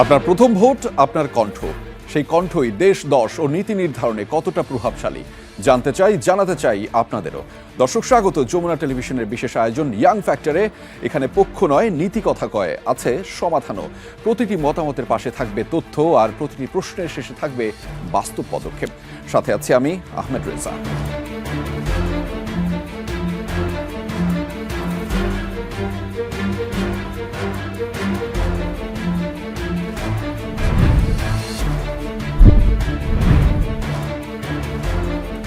আপনার প্রথম ভোট, আপনার কণ্ঠ। সেই কণ্ঠই দেশ, দশ ও নীতি নির্ধারণে কতটা প্রভাবশালী জানতে চাই, জানাতে চাই আপনাদেরও। দর্শক, স্বাগত যমুনা টেলিভিশনের বিশেষ আয়োজন ইয়াং ফ্যাক্টরে। এখানে পক্ষ নয়, নীতি কথা কয়, আছে সমাধানও। প্রতিটি মতামতের পাশে থাকবে তথ্য, আর প্রতিটি প্রশ্নের শেষে থাকবে বাস্তব পদক্ষেপ। সাথে আছি আমি, আহমেদ রেজা।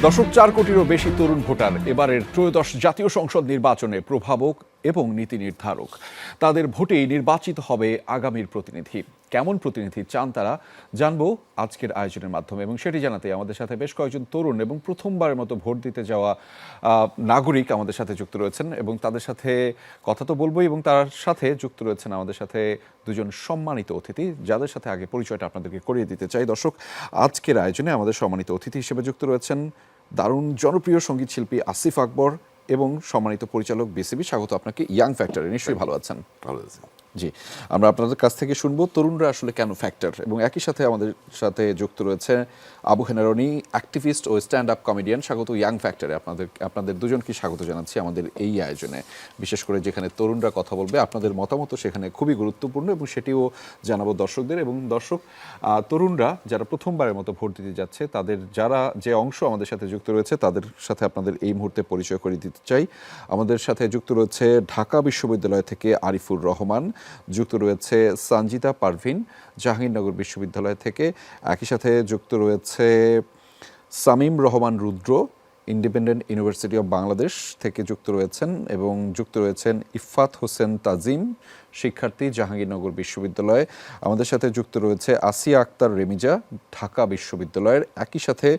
দর্শক, 4 কোটিরও বেশি তরুণ ভোটার এবারের ত্রয়োদশ জাতীয় সংসদ নির্বাচনে প্রভাবক এবং নীতি নির্ধারক। তাদের ভোটেই নির্বাচিত হবে আগামীর প্রতিনিধি। কেমন প্রতিনিধি চান তারা, জানবো আজকের আয়োজনের মাধ্যমে। এবং সেটি জানাতে আমাদের সাথে বেশ কয়েকজন তরুণ এবং প্রথমবারের মতো ভোট দিতে যাওয়া নাগরিক আমাদের সাথে যুক্ত রয়েছেন, এবং তাদের সাথে কথা তো বলবোই। এবং তার সাথে যুক্ত রয়েছেন আমাদের সাথে দুজন সম্মানিত অতিথি, যাদের সাথে আগে পরিচয়টা আপনাদেরকে করিয়ে দিতে চাই। দর্শক, আজকের আয়োজনে আমাদের সম্মানিত অতিথি হিসেবে যুক্ত রয়েছেন দারুণ জনপ্রিয় সঙ্গীত শিল্পী আসিফ আকবর এবং সম্মানিত পরিচালক বিসিবি। স্বাগত আপনাকে ইয়াং ফ্যাক্টরে। নিশ্চয়ই ভালো আছেন? ভালো আছি জি। আমরা আপনাদের কাছ থেকে শুনবো তরুণরা আসলে কেন ফ্যাক্টর, এবং একই সাথে আমাদের সাথে যুক্ত রয়েছে আবু হেনা রনি, অ্যাক্টিভিস্ট ও স্ট্যান্ড আপ কমেডিয়ান। স্বাগত ইয়াং ফ্যাক্টরে। আপনাদের দুজনকে স্বাগত জানাচ্ছি আমাদের এই আয়োজনে, বিশেষ করে যেখানে তরুণরা কথা বলবে। আপনাদের মতামত সেখানে খুবই গুরুত্বপূর্ণ, এবং সেটিও জানাবো দর্শকদের। এবং দর্শক, তরুণরা যারা প্রথমবারের মতো ভোট দিতে যাচ্ছে, তাদের যে অংশ আমাদের সাথে যুক্ত রয়েছে, তাদের সাথে আপনাদের এই মুহূর্তে পরিচয় করিয়ে দিতে চাই। আমাদের সাথে যুক্ত রয়েছে ঢাকা বিশ্ববিদ্যালয় থেকে আরিফুর রহমান, যুক্ত রয়েছে সঞ্জিতা পারভিন জাহাঙ্গীরনগর বিশ্ববিদ্যালয় থেকে, একই সাথে যুক্ত রয়েছে সামিম রহমান রুদ্র ইন্ডিপেন্ডেন্ট ইউনিভার্সিটি অব বাংলাদেশ থেকে যুক্ত রয়েছেন, এবং যুক্ত রয়েছেন ইফফাত হোসেন তাজিম, শিক্ষার্থী জাহাঙ্গীরনগর বিশ্ববিদ্যালয়। আমাদের সাথে যুক্ত রয়েছে আসিয়া আক্তার রেমিজা, ঢাকা বিশ্ববিদ্যালয়ের। একই সাথে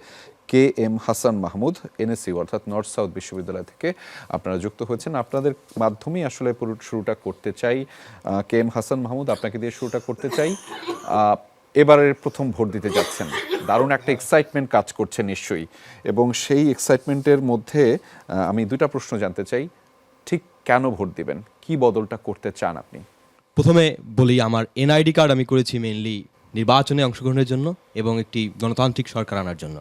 K M Hasan Mahmud, NSU অর্থাৎ নর্থ সাউথ বিশ্ববিদ্যালয় থেকে আপনারা যুক্ত হয়েছেন। আপনাদের মাধ্যমেই আসলে পুরো শুরুটা করতে চাই। কে এম হাসান মাহমুদ, আপনাকে দিয়ে শুরুটা করতে চাই। এবারের প্রথম ভোট দিতে যাচ্ছেন, দারুণ একটা এক্সাইটমেন্ট কাজ করছে নিশ্চয়ই, এবং সেই এক্সাইটমেন্টের মধ্যে আমি দুটা প্রশ্ন জানতে চাই। ঠিক কেন ভোট দিবেন, কি বদলটা করতে চান আপনি? প্রথমে বলি, আমার এনআইডি কার্ড আমি করেছি মেইনলি নির্বাচনে অংশগ্রহণের জন্য এবং একটি গণতান্ত্রিক সরকার আনার জন্য।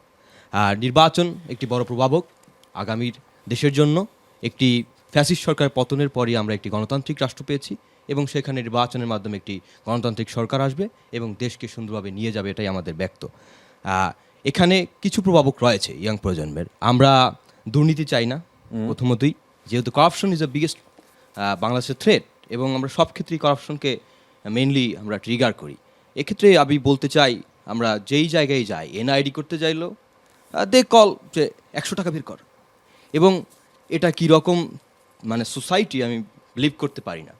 আর নির্বাচন একটি বড় প্রভাবক আগামীর দেশের জন্য। একটি ফ্যাসিস্ট সরকার পতনের পরই আমরা একটি গণতান্ত্রিক রাষ্ট্র পেয়েছি, এবং সেখানে নির্বাচনের মাধ্যমে একটি গণতান্ত্রিক সরকার আসবে এবং দেশকে সুন্দরভাবে নিয়ে যাবে, এটাই আমাদের ব্যক্ত। এখানে কিছু প্রভাবক রয়েছে ইয়াং প্রজন্মের। আমরা দুর্নীতি চাই না প্রথমতই, যেহেতু করাপশন ইজ দ্য বিগেস্ট বাংলাদেশের থ্রেট, এবং আমরা সব ক্ষেত্রেই করাপশনকে মেইনলি আমরা ট্রিগার করি। এক্ষেত্রে আমি বলতে চাই, আমরা যেই জায়গায় যাই, এনআইডি করতে চাইলেও দে কল যে 100 টাকা বের কর, এবং এটা কীরকম মানে সোসাইটি আমি বিলিভ করতে পারি না।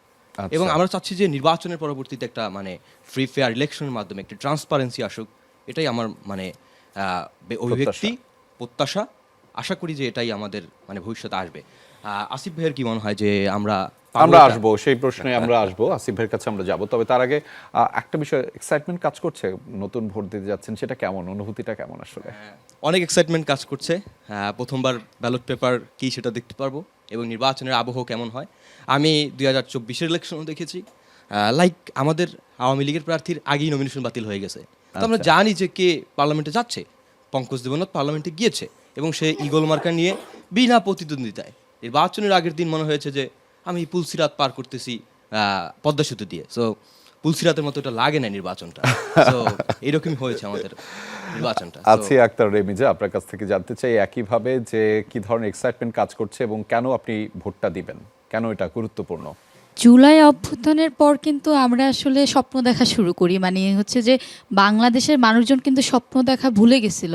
এবং আমরা চাচ্ছি যে নির্বাচনের পরবর্তীতে একটা মানে ফ্রি ফেয়ার ইলেকশনের মাধ্যমে একটা ট্রান্সপারেন্সি আসুক, এটাই আমার মানে অভিব্যক্তি, প্রত্যাশা। আশা করি যে এটাই আমাদের মানে ভবিষ্যতে আসবে। আসিফ ভাইয়ের কি মনে হয় যে আমরা আসবো সেই প্রশ্নে? আমরা আসবো, আসিফ ভাইয়ের কাছে আমরা যাব। তবে তার আগে একটা বিষয়, এক্সাইটমেন্ট কাজ করছে, নতুন ভোট দিতে যাচ্ছেন, সেটা কেমন, অনুভূতিটা কেমন আসলে? অনেক এক্সাইটমেন্ট কাজ করছে। প্রথমবার ব্যালট পেপার কি সেটা দেখতে পারবো, এবং নির্বাচনের আবহ কেমন হয়। আমি 2024-এর ইলেকশনও দেখেছি, লাইক আমাদের আওয়ামী লীগের প্রার্থীর আগেই নমিনেশন বাতিল হয়ে গেছে। তো আমরা জানি যে কে পার্লামেন্টে যাচ্ছে। পঙ্কজ দেবনাথ পার্লামেন্টে গিয়েছে, এবং সে ঈগল মার্কা নিয়ে বিনা প্রতিদ্বন্দ্বিতায়। নির্বাচনের আগের দিন মনে হয়েছে যে আমি পুলসিরাত পার করতেছি পদ্মা সেতু দিয়ে। সো পুলসিরাতের মতো এটা লাগে না নির্বাচনটা। সো এরকমই হয়েছে আমাদের নির্বাচনটা। আসিয়া আক্তার রেমিজা, আপনার কাছ থেকে জানতে চাই একইভাবে যে কি ধরনের এক্সাইটমেন্ট কাজ করছে, এবং কেন আপনি ভোটটা দিবেন, কেন এটা গুরুত্বপূর্ণ? জুলাই অভ্যুত্থানের পর কিন্তু আমরা আসলে স্বপ্ন দেখা শুরু করি, মানে হচ্ছে যে বাংলাদেশের মানুষজন কিন্তু স্বপ্ন দেখা ভুলে গেছিল।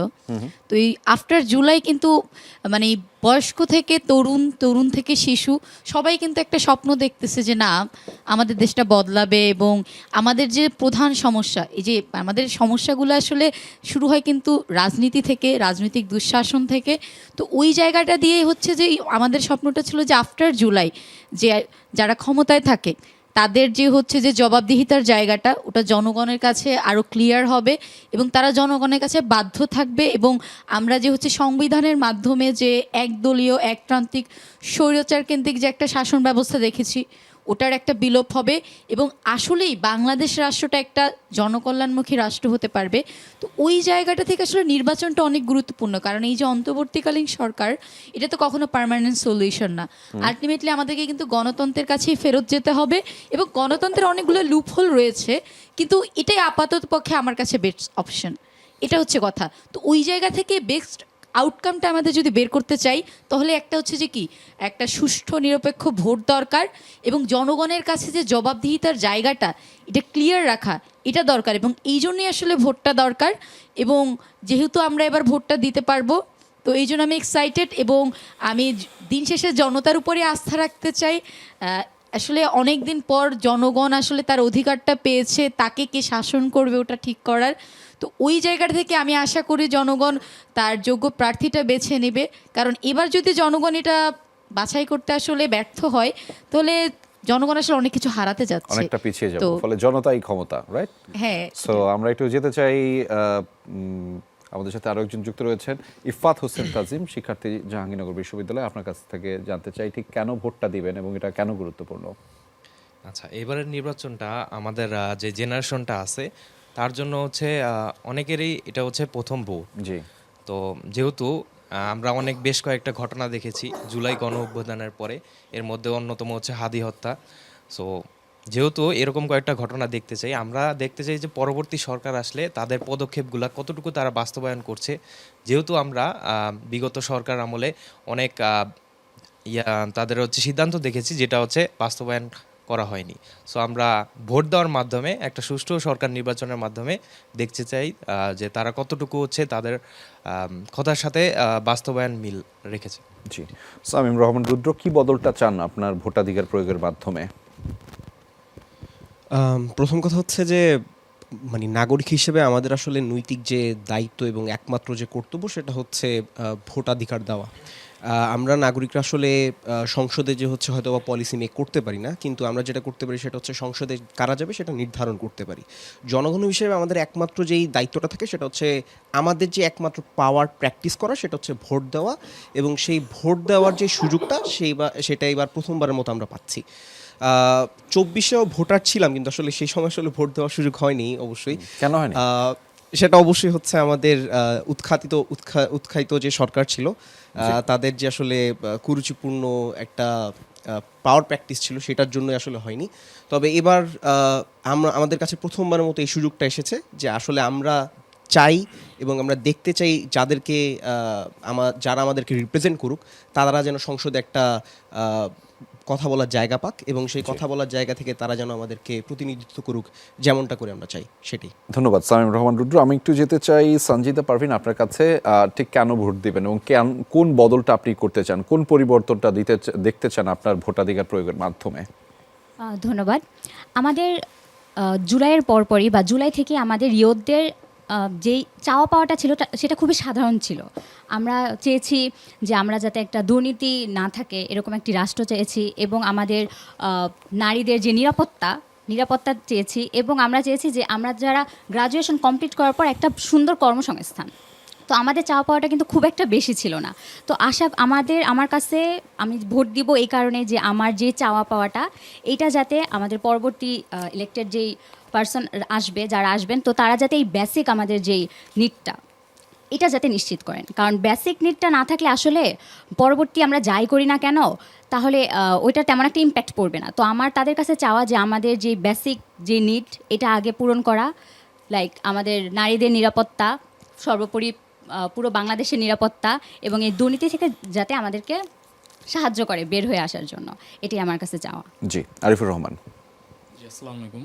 তো এই আফটার জুলাই কিন্তু মানে বয়স্ক থেকে তরুণ, তরুণ থেকে শিশু, সবাই কিন্তু একটা স্বপ্ন দেখতেছে যে না, আমাদের দেশটা বদলাবে। এবং আমাদের যে প্রধান সমস্যা, এই যে আমাদের সমস্যাগুলো আসলে শুরু হয় কিন্তু রাজনীতি থেকে, রাজনৈতিক দুঃশাসন থেকে। তো ওই জায়গাটা দিয়ে হচ্ছে যে আমাদের স্বপ্নটা ছিল যে আফটার জুলাই যে যারা ক্ষমতায় থাকে তাদের যে হচ্ছে যে জবাবদিহিতার জায়গাটা, ওটা জনগণের কাছে আরও ক্লিয়ার হবে, এবং তারা জনগণের কাছে বাধ্য থাকবে। এবং আমরা যে হচ্ছে সংবিধানের মাধ্যমে যে একদলীয় একপ্রান্তিক স্বৈরাচার কেন্দ্রিক যে একটা শাসন ব্যবস্থা দেখেছি, ওটার একটা বিলোপ হবে এবং আসলেই বাংলাদেশ রাষ্ট্রটা একটা জনকল্যাণমুখী রাষ্ট্র হতে পারবে। তো ওই জায়গাটা থেকে আসলে নির্বাচনটা অনেক গুরুত্বপূর্ণ, কারণ এই যে অন্তর্বর্তীকালীন সরকার, এটা তো কখনো পার্মানেন্ট সলিউশন না। আলটিমেটলি আমাদেরকে কিন্তু গণতন্ত্রের কাছেই ফেরত যেতে হবে এবং গণতন্ত্রের অনেকগুলো লুপহোল রয়েছে, কিন্তু এটাই আপাতত পক্ষে আমার কাছে বেস্ট অপশন। এটা হচ্ছে কথা। তো ওই জায়গা থেকে বেস্ট আউটকামটা আমাদের যদি বের করতে চাই, তাহলে একটা হচ্ছে যে কি, একটা সুষ্ঠু নিরপেক্ষ ভোট দরকার এবং জনগণের কাছে যে জবাবদিহিতার জায়গাটা, এটা ক্লিয়ার রাখা, এটা দরকার। এবং এই জন্যই আসলে ভোটটা দরকার। এবং যেহেতু আমরা এবার ভোটটা দিতে পারবো, তো এই জন্য আমি এক্সাইটেড এবং আমি দিন শেষে জনতার উপরে আস্থা রাখতে চাই। আসলে অনেক দিন পর জনগণ আসলে তার অধিকারটা পেয়েছে, তাকে কে শাসন করবে ওটা ঠিক করার। তো ওই জায়গা থেকে আমি আশা করি জনগণ তার যোগ্য প্রার্থীটা বেছে নেবে, কারণ এবার যদি জনগণ এটা বাছাই করতে আসলে ব্যর্থ হয়, তাহলে জনগণ আসলে অনেক কিছু হারাতে যাচ্ছে, অনেকটা পিছিয়ে যাবে, তো- ফলে জনতাই ক্ষমতা, রাইট? হ্যাঁ। সো আমরা একটু যেতে চাই, আমাদের সাথে আরো একজন যুক্ত রয়েছেন, ইফাত হোসেন তাজিম, শিক্ষার্থী, জাহাঙ্গীরনগর বিশ্ববিদ্যালয়। আপনার কাছ থেকে জানতে চাই ঠিক কেন ভোটটা দিবেন এবং এটা কেন গুরুত্বপূর্ণ? আচ্ছা, এবারের নির্বাচনটা আমাদের যে জেনারেশনটা আছে তার জন্য হচ্ছে অনেকেরই এটা হচ্ছে প্রথম ভোট। জি, তো যেহেতু আমরা অনেক বেশ কয়েকটা ঘটনা দেখেছি জুলাই গণ অভ্যুত্থানের পরে, এর মধ্যে অন্যতম হচ্ছে হাদি হত্যা। সো যেহেতু এরকম কয়েকটা ঘটনা দেখতে চাই, আমরা দেখতে চাই যে পরবর্তী সরকার আসলে তাদের পদক্ষেপগুলো কতটুকু তারা বাস্তবায়ন করছে। যেহেতু আমরা বিগত সরকার আমলে অনেক তাদের হচ্ছে সিদ্ধান্ত দেখেছি যেটা হচ্ছে বাস্তবায়ন করা হয়নি। সো আমরা ভোট দেওয়ার মাধ্যমে একটা সুষ্ঠু সরকার নির্বাচনের মাধ্যমে দেখতে চাই যে তারা কতটুকু হচ্ছে তাদের কথার সাথে বাস্তবায়ন মিল রেখেছে। জি। সামিম রহমান রুদ্র, কি বদলটা চান আপনার ভোটাধিকার প্রয়োগের মাধ্যমে? প্রথম কথা হচ্ছে যে মানে নাগরিক হিসেবে আমাদের আসলে নৈতিক যে দায়িত্ব এবং একমাত্র যে কর্তব্য সেটা হচ্ছে ভোটাধিকার দেওয়া। আমরা নাগরিকরা আসলে সংসদে যে হচ্ছে হয়তো বা পলিসি মেক করতে পারি না, কিন্তু আমরা যেটা করতে পারি সেটা হচ্ছে সংসদে কারা যাবে সেটা নির্ধারণ করতে পারি। জনগণ হিসেবে আমাদের একমাত্র যেই দায়িত্বটা থাকে সেটা হচ্ছে আমাদের যে একমাত্র পাওয়ার প্র্যাকটিস করা, সেটা হচ্ছে ভোট দেওয়া। এবং সেই ভোট দেওয়ার যে সুযোগটা সেটা এবার প্রথমবারের মতো আমরা পাচ্ছি। 24-এও ভোটার ছিলাম, কিন্তু আসলে সেই সময় আসলে ভোট দেওয়ার সুযোগ হয়নি অবশ্যই। কেন হয়নি? সেটা অবশ্যই হচ্ছে আমাদের উৎখাতিত যে সরকার ছিল, তাদের যে আসলে কুরুচিপূর্ণ একটা পাওয়ার প্র্যাকটিস ছিল, সেটার জন্য আসলে হয়নি। তবে এবার আমাদের কাছে প্রথমবারের মতো এই সুযোগটা এসেছে যে আসলে আমরা চাই এবং আমরা দেখতে চাই যাদেরকে যারা আমাদেরকে রিপ্রেজেন্ট করুক, তারা যেন সংসদে একটা কথা বলার জায়গা পাক এবং সেই কথা বলার জায়গা থেকে তারা যেন আমাদেরকে প্রতিনিধিত্ব করুক, যেমনটা করে আমরা চাই সেটি। ধন্যবাদ সামিম রহমান রুদ্র। আমি একটু যেতে চাই সঞ্জিতা পারভিন, আপনার কাছে ঠিক কেন ভোট দিবেন এবং কোন বদলটা আপনি করতে চান, কোন পরিবর্তনটা দেখতে চান আপনার ভোটাধিকার প্রয়োগের মাধ্যমে? ধন্যবাদ। আমাদের জুলাইয়ের পরপরই বা জুলাই থেকে আমাদের ইয়ুথদের যেই চাওয়া পাওয়াটা ছিল সেটা খুবই সাধারণ ছিল। আমরা চেয়েছি যে আমরা যাতে একটা দুর্নীতি না থাকে এরকম একটি রাষ্ট্র চেয়েছি, এবং আমাদের নারীদের যে নিরাপত্তা চেয়েছি, এবং আমরা চেয়েছি যে আমরা যারা গ্রাজুয়েশন কমপ্লিট করার পর একটা সুন্দর কর্মসংস্থান। তো আমাদের চাওয়া পাওয়াটা কিন্তু খুব একটা বেশি ছিল না। তো আমার কাছে আমি ভোট দিব এই কারণে যে আমার যে চাওয়া পাওয়াটা এইটা যাতে আমাদের পরবর্তী ইলেক্টেড যেই পার্সন যারা আসবেন, তো তারা যাতে এই বেসিক আমাদের যেই নিডটা এটা যাতে নিশ্চিত করেন। কারণ বেসিক নিডটা না থাকলে আসলে পরবর্তী আমরা যাই করি না কেন, তাহলে ওইটা তেমন একটা ইম্প্যাক্ট পড়বে না। তো আমার তাদের কাছে চাওয়া যে আমাদের যে বেসিক যে নিড এটা আগে পূরণ করা, লাইক আমাদের নারীদের নিরাপত্তা, সর্বোপরি পুরো বাংলাদেশের নিরাপত্তা, এবং এই দুর্নীতি থেকে যাতে আমাদেরকে সাহায্য করে বের হয়ে আসার জন্য, এটাই আমার কাছে চাওয়া। জি, আরিফুর রহমান। জি, আসসালামু আলাইকুম।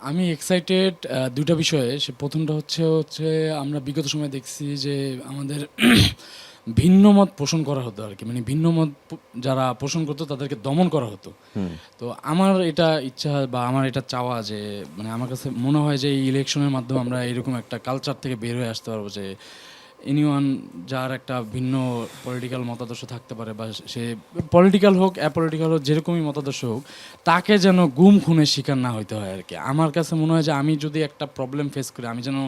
আমি এক্সাইটেড দুটা বিষয়ে। প্রথমটা হচ্ছে আমরা বিগত সময় দেখছি যে আমাদের ভিন্ন মত পোষণ করা হতো আর কি, মানে ভিন্ন মত যারা পোষণ করতো তাদেরকে দমন করা হতো। তো আমার এটা ইচ্ছা বা আমার এটা চাওয়া যে মানে আমার কাছে মনে হয় যে এই ইলেকশনের মাধ্যমে আমরা এরকম একটা কালচার থেকে বের হয়ে আসতে পারবো যে এনিওয়ান যার একটা ভিন্ন পলিটিক্যাল মতাদর্শ থাকতে পারে, বা সে পলিটিক্যাল হোক অ্যাপলিটিক্যাল হোক, যেরকমই মতাদর্শ হোক, তাকে যেন গুম খুনের শিকার না হইতে হয় আর কি। আমার কাছে মনে হয় যে আমি যদি একটা প্রবলেম ফেস করি, আমি যেন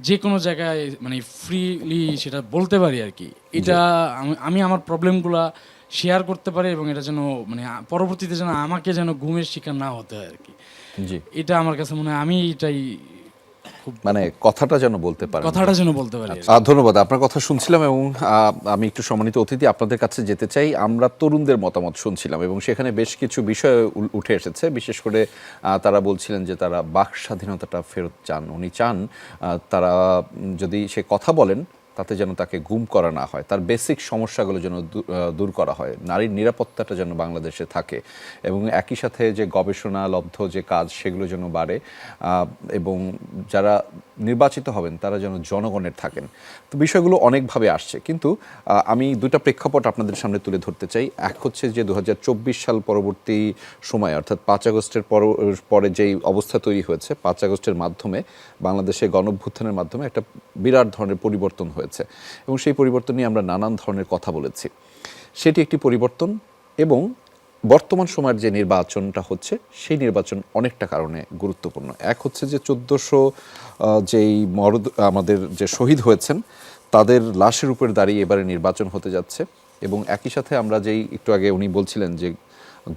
যে কোনো জায়গায় মানে ফ্রিলি সেটা বলতে পারি আর কি। এটা আমি আমার প্রবলেমগুলা শেয়ার করতে পারে এবং এটা যেন মানে পরবর্তীতে যেন আমাকে যেন গুমের শিকার না হতে হয় আর কি। জি, এটা আমার কাছে মনে হয় আমি এটাই মানে কথাটা যেন বলতে পারেন। কথাটা যেন বলতে পারি। ধন্যবাদ, আপনার কথা শুনছিলাম এবং আমি একটু সম্মানিত অতিথি আপনাদের কাছে যেতে চাই। আমরা তরুণদের মতামত শুনছিলাম এবং সেখানে বেশ কিছু বিষয় উঠে এসেছে। বিশেষ করে তারা বলছিলেন যে তারা বাক স্বাধীনতাটা ফেরত চান। উনি চান তারা যদি সে কথা বলেন তাতে যেন তাকে গুম করা না হয়, তার বেসিক সমস্যাগুলো যেন দূর করা হয়, নারীর নিরাপত্তাটা যেন বাংলাদেশে থাকে এবং একই সাথে যে গবেষণা লব্ধ যে কাজ সেগুলো যেন বাড়ে এবং যারা নির্বাচিত হবেন তারা যেন জনগণের থাকেন। তো বিষয়গুলো অনেকভাবে আসছে, কিন্তু আমি দুটো প্রেক্ষাপট আপনাদের সামনে তুলে ধরতে চাই। এক হচ্ছে যে 2024 সাল পরবর্তী সময় অর্থাৎ 5 আগস্টের পরে যেই অবস্থা তৈরি হয়েছে, 5 আগস্টের মাধ্যমে বাংলাদেশে গণঅভ্যুত্থানের মাধ্যমে একটা বিরাট ধরনের পরিবর্তন হয়েছে এবং সেই পরিবর্তন নিয়ে আমরা নানান ধরনের কথা বলেছি। সেটি একটি পরিবর্তন এবং বর্তমান সময়ের যে নির্বাচনটা হচ্ছে সেই নির্বাচন অনেকটা কারণে গুরুত্বপূর্ণ। এক হচ্ছে যে 1400 যেই আমাদের যে শহীদ হয়েছেন তাদের লাশের উপর দাঁড়িয়ে এবারে নির্বাচন হতে যাচ্ছে এবং একই সাথে আমরা যেই একটু আগে উনি বলছিলেন যে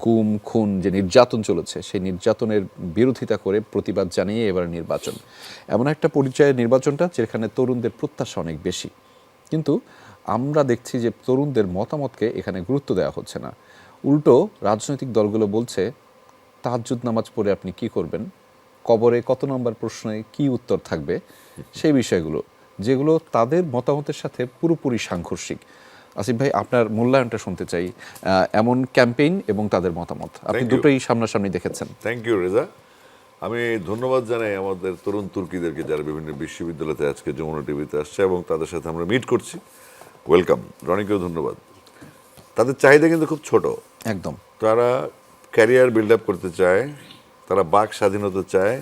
গুম খুন যে নির্যাতন চলেছে সেই নির্যাতনের বিরোধিতা করে প্রতিবাদ জানিয়ে এবার নির্বাচন, এমন একটা পরিচয়ের নির্বাচনটা যেখানে তরুণদের প্রত্যাশা অনেক বেশি। কিন্তু আমরা দেখছি যে তরুণদের মতামতকে এখানে গুরুত্ব দেওয়া হচ্ছে না। উল্টো রাজনৈতিক দলগুলো বলছে তাহাজ্জুদ নামাজ পড়ে আপনি কি করবেন, কবরে কত নম্বর প্রশ্নে কি উত্তর থাকবে, সেই বিষয়গুলো যেগুলো তাদের মতামতের সাথে পুরোপুরি সাংঘর্ষিক। আসিফ ভাই, আপনার মূল্যায়নটা শুনতে চাই এমন ক্যাম্পেইন এবং তাদের মতামত। আপনি দুটোই সামনাসামনি দেখেছেন। Thank you Reza. আমি ধন্যবাদ জানাই আমাদের তরুণ তুর্কিদেরকে যারা বিভিন্ন বিশ্ববিদ্যালয়তে আজকে যমুনা টিভিতে আসছে এবং তাদের সাথে আমরা মিট করছি। ওয়েলকাম। রনিকেও ধন্যবাদ। তাদের চাহিদা কিন্তু খুব ছোট, একদম। তারা ক্যারিয়ার বিল্ড আপ করতে চায়, তারা বাক স্বাধীনতা চায়,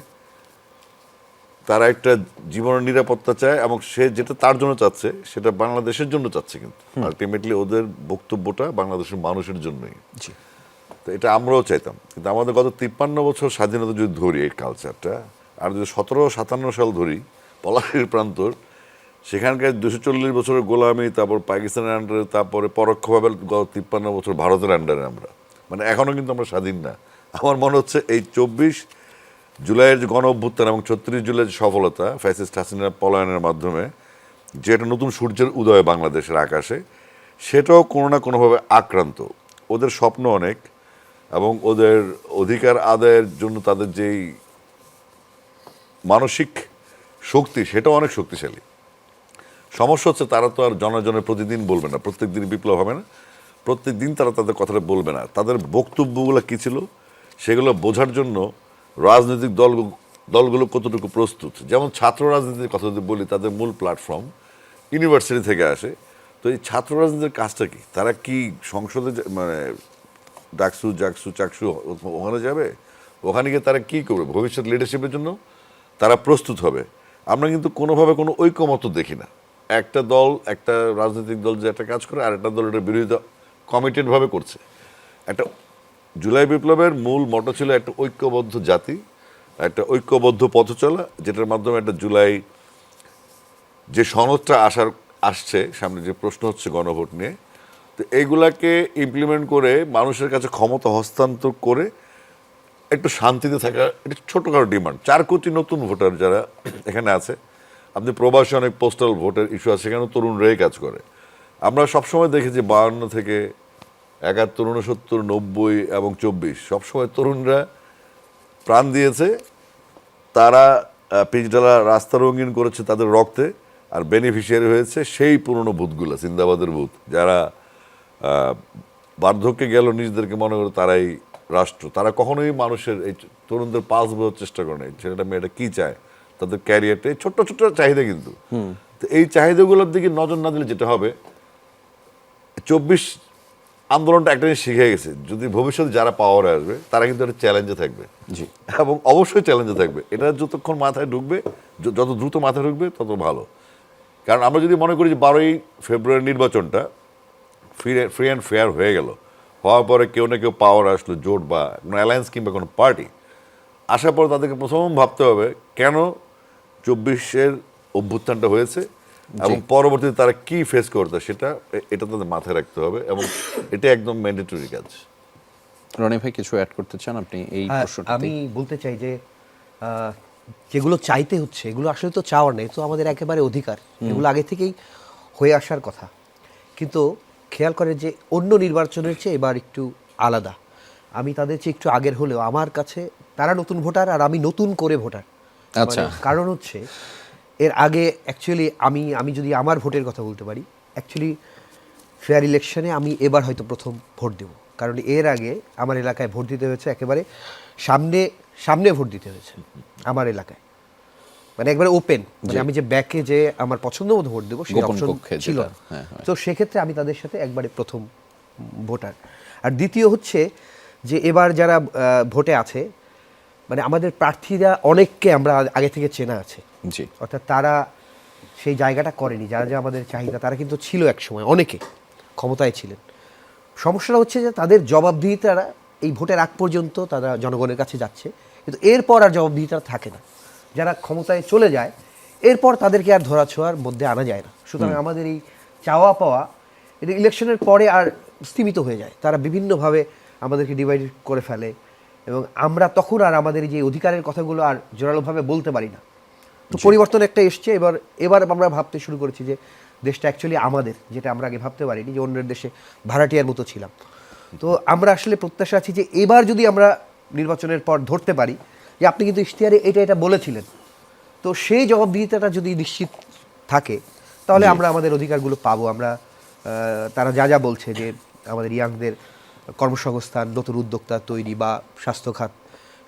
তারা একটা জীবনের নিরাপত্তা চায় এবং সে যেটা তার জন্য চাচ্ছে সেটা বাংলাদেশের জন্য চাচ্ছে, কিন্তু আলটিমেটলি ওদের বক্তব্যটা বাংলাদেশের মানুষের জন্যই। তো এটা আমরাও চাইতাম, কিন্তু আমাদের গত 53 বছর স্বাধীনতা যদি ধরি এই কালচারটা, আর যদি 1757 সাল ধরি পলাশীর প্রান্তর, সেখানকার 240 বছরের গোলামি, তারপর পাকিস্তানের আন্ডারে, তারপরে পরোক্ষভাবে গত 53 বছর ভারতের আন্ডারে আমরা, মানে এখনও কিন্তু আমরা স্বাধীন না। আমার মনে হচ্ছে এই 24 জুলাইয়ের যে গণ অভ্যুত্থান এবং 36 জুলাইয়ের যে সফলতা ফ্যাসিস্ট হাসিনার পলায়নের মাধ্যমে যে একটা নতুন সূর্যের উদয় বাংলাদেশের আকাশে, সেটাও কোনো না কোনোভাবে আক্রান্ত। ওদের স্বপ্ন অনেক এবং ওদের অধিকার আদায়ের জন্য তাদের যেই মানসিক শক্তি সেটাও অনেক শক্তিশালী। সমস্যা হচ্ছে তারা তো আর জনজনের প্রতিদিন বলবে না, প্রত্যেক দিন বিপ্লব হবে না, প্রত্যেক দিন তারা তাদের কথাটা বলবে না। তাদের বক্তব্যগুলো কী ছিল সেগুলো বোঝার জন্য রাজনৈতিক দলগুলো কতটুকু প্রস্তুত। যেমন ছাত্র রাজনীতির কথা যদি বলি, তাদের মূল প্ল্যাটফর্ম ইউনিভার্সিটি থেকে আসে। তো এই ছাত্র রাজনীতির কাজটা কি? তারা কি সংসদে মানে ডাকসু জাকসু চাকসু ওখানে যাবে? ওখানে গিয়ে তারা কী করবে? ভবিষ্যৎ লিডারশিপের জন্য তারা প্রস্তুত হবে। আমরা কিন্তু কোনোভাবে কোনো ঐক্যমত দেখি না। একটা দল, একটা রাজনৈতিক দল যে একটা কাজ করে আর একটা দল এটা বিরোধিতা কমিটেডভাবে করছে। একটা জুলাই বিপ্লবের মূল মটো ছিল একটা ঐক্যবদ্ধ জাতি, একটা ঐক্যবদ্ধ পথ চলা, যেটার মাধ্যমে একটা জুলাই যে সনদটা আসছে সামনে, যে প্রশ্ন হচ্ছে গণভোট নিয়ে, তো এইগুলাকে ইমপ্লিমেন্ট করে মানুষের কাছে ক্ষমতা হস্তান্তর করে একটু শান্তিতে থাকা, এটা ছোটোখাটো ডিমান্ড। 4 কোটি নতুন ভোটার যারা এখানে আছে, আপনি প্রবাসী অনেক পোস্টাল ভোটের ইস্যু আছে, সেখানেও তরুণরাই কাজ করে। আমরা সবসময় দেখেছি 52 থেকে 71, 69, 90 এবং 24 সবসময় তরুণরা প্রাণ দিয়েছে। তারা পিচডালা রাস্তা রঙিন করেছে তাদের রক্তে, আর বেনিফিশিয়ারি হয়েছে সেই পুরনো ভূতগুলো, জিন্দাবাদের ভূত, যারা বার্ধক্যে গেল নিজেদেরকে মনে করে তারাই রাষ্ট্র। তারা কখনোই মানুষের এই তরুণদের পাস বোঝার চেষ্টা করে নাই, ছেলেটা মেয়েটা কী চায়, তাদের ক্যারিয়ারটা, এই ছোট্ট ছোট্ট চাহিদা। কিন্তু তো এই চাহিদাগুলোর দিকে নজর না দিলে যেটা হবে, 24 আন্দোলনটা একটা জিনিস শিখে গেছে, যদি ভবিষ্যতে যারা পাওয়ারে আসবে তারা কিন্তু একটা চ্যালেঞ্জে থাকবে, এবং অবশ্যই চ্যালেঞ্জে থাকবে। এটা যতক্ষণ মাথায় ঢুকবে, যত দ্রুত মাথায় ঢুকবে তত ভালো। কারণ আমরা যদি মনে করি যে 12ই ফেব্রুয়ারি নির্বাচনটা ফ্রি অ্যান্ড ফেয়ার হয়ে গেল, হওয়ার পরে কেউ না কেউ পাওয়ার আসলো, জোট বা কোনো অ্যালায়েন্স কিংবা কোনো পার্টি আসার পর তাদেরকে প্রথম ভাবতে হবে কেন 24-এর অভ্যুত্থানটা হয়েছে এবং পরবর্তীতে তারা কি ফেস করতে সেটা এটা তাদের মাথায় রাখতে হবে এবং এটা একদম ম্যান্ডেটরি কাজ। রনি ভাই কিছু অ্যাড করতে চান আপনি এই হ্যাঁ, প্রশ্নটাতে? আমি বলতে চাই যে যেগুলো চাইতে হচ্ছে এগুলো আসলে তো চাওয়ার নেই, তো আমাদের একেবারে অধিকার, এগুলো আগে থেকেই হয়ে আসার কথা। কিন্তু খেয়াল করে যে অন্য নির্বাচনের চেয়ে এবার একটু আলাদা। আমি তাদের চেয়ে একটু আগের হলেও আমার কাছে তারা নতুন ভোটার আর আমি নতুন করে ভোটার। আচ্ছা। কারণ হচ্ছে এর আগে অ্যাকচুয়ালি আমি যদি আমার ভোটের কথা বলতে পারি, অ্যাকচুয়ালি ফেয়ার ইলেকশনে আমি এবার হয়তো প্রথম ভোট দেব। কারণ এর আগে আমার এলাকায় ভোট দিতে হয়েছে একেবারে সামনে সামনে ভোট দিতে হয়েছে আমার এলাকায়, মানে একবারে ওপেন, মানে আমি যে ব্যাকে যে আমার পছন্দ মতো ভোট দেবো সেই গোপন অপশন কক্ষে ছিল যেটা, না। হ্যাঁ, হ্যাঁ। তো সেক্ষেত্রে আমি তাদের সাথে একবারে প্রথম ভোটার। আর দ্বিতীয় হচ্ছে যে এবার যারা ভোটে আছে, মানে আমাদের প্রার্থীরা অনেককে আমরা আগে থেকে চেনা আছে, জি, অর্থাৎ তারা সেই জায়গাটা করেনি, যারা যা আমাদের চাহিদা তারা কিন্তু ছিল এক সময়, অনেকে ক্ষমতায় ছিলেন। সমস্যাটা হচ্ছে যে তাদের জবাবদিহিতারা এই ভোটের আগ পর্যন্ত তারা জনগণের কাছে যাচ্ছে, কিন্তু এরপর আর জবাবদিহিতা থাকে না। যারা ক্ষমতায় চলে যায় এরপর তাদেরকে আর ধরাছোঁয়ার মধ্যে আনা যায় না। সুতরাং আমাদের এই চাওয়া পাওয়া এটা ইলেকশনের পরে আর স্থিমিত হয়ে যায়, তারা বিভিন্নভাবে আমাদেরকে ডিভাইড করে ফেলে এবং আমরা তখন আর আমাদের এই যে অধিকারের কথাগুলো আর জোরালোভাবে বলতে পারি না। তো পরিবর্তন একটা এসছে, এবার আমরা ভাবতে শুরু করেছি যে দেশটা অ্যাকচুয়ালি আমাদের, যেটা আমরা আগে ভাবতে পারিনি, যে অন্যের দেশে ভাড়াটিয়ার মতো ছিলাম। তো আমরা আসলে প্রত্যাশা আছি যে এবার যদি আমরা নির্বাচনের পর ধরতে পারি যে আপনি কিন্তু ইশতেহারে এটা বলেছিলেন, তো সেই জবাবদিহিতাটা যদি নিশ্চিত থাকে তাহলে আমরা আমাদের অধিকারগুলো পাবো। আমরা তারা যা যা বলছে যে আমাদের ইয়াংদের কর্মসংস্থান, নতুন উদ্যোক্তা তৈরি বা স্বাস্থ্য খাত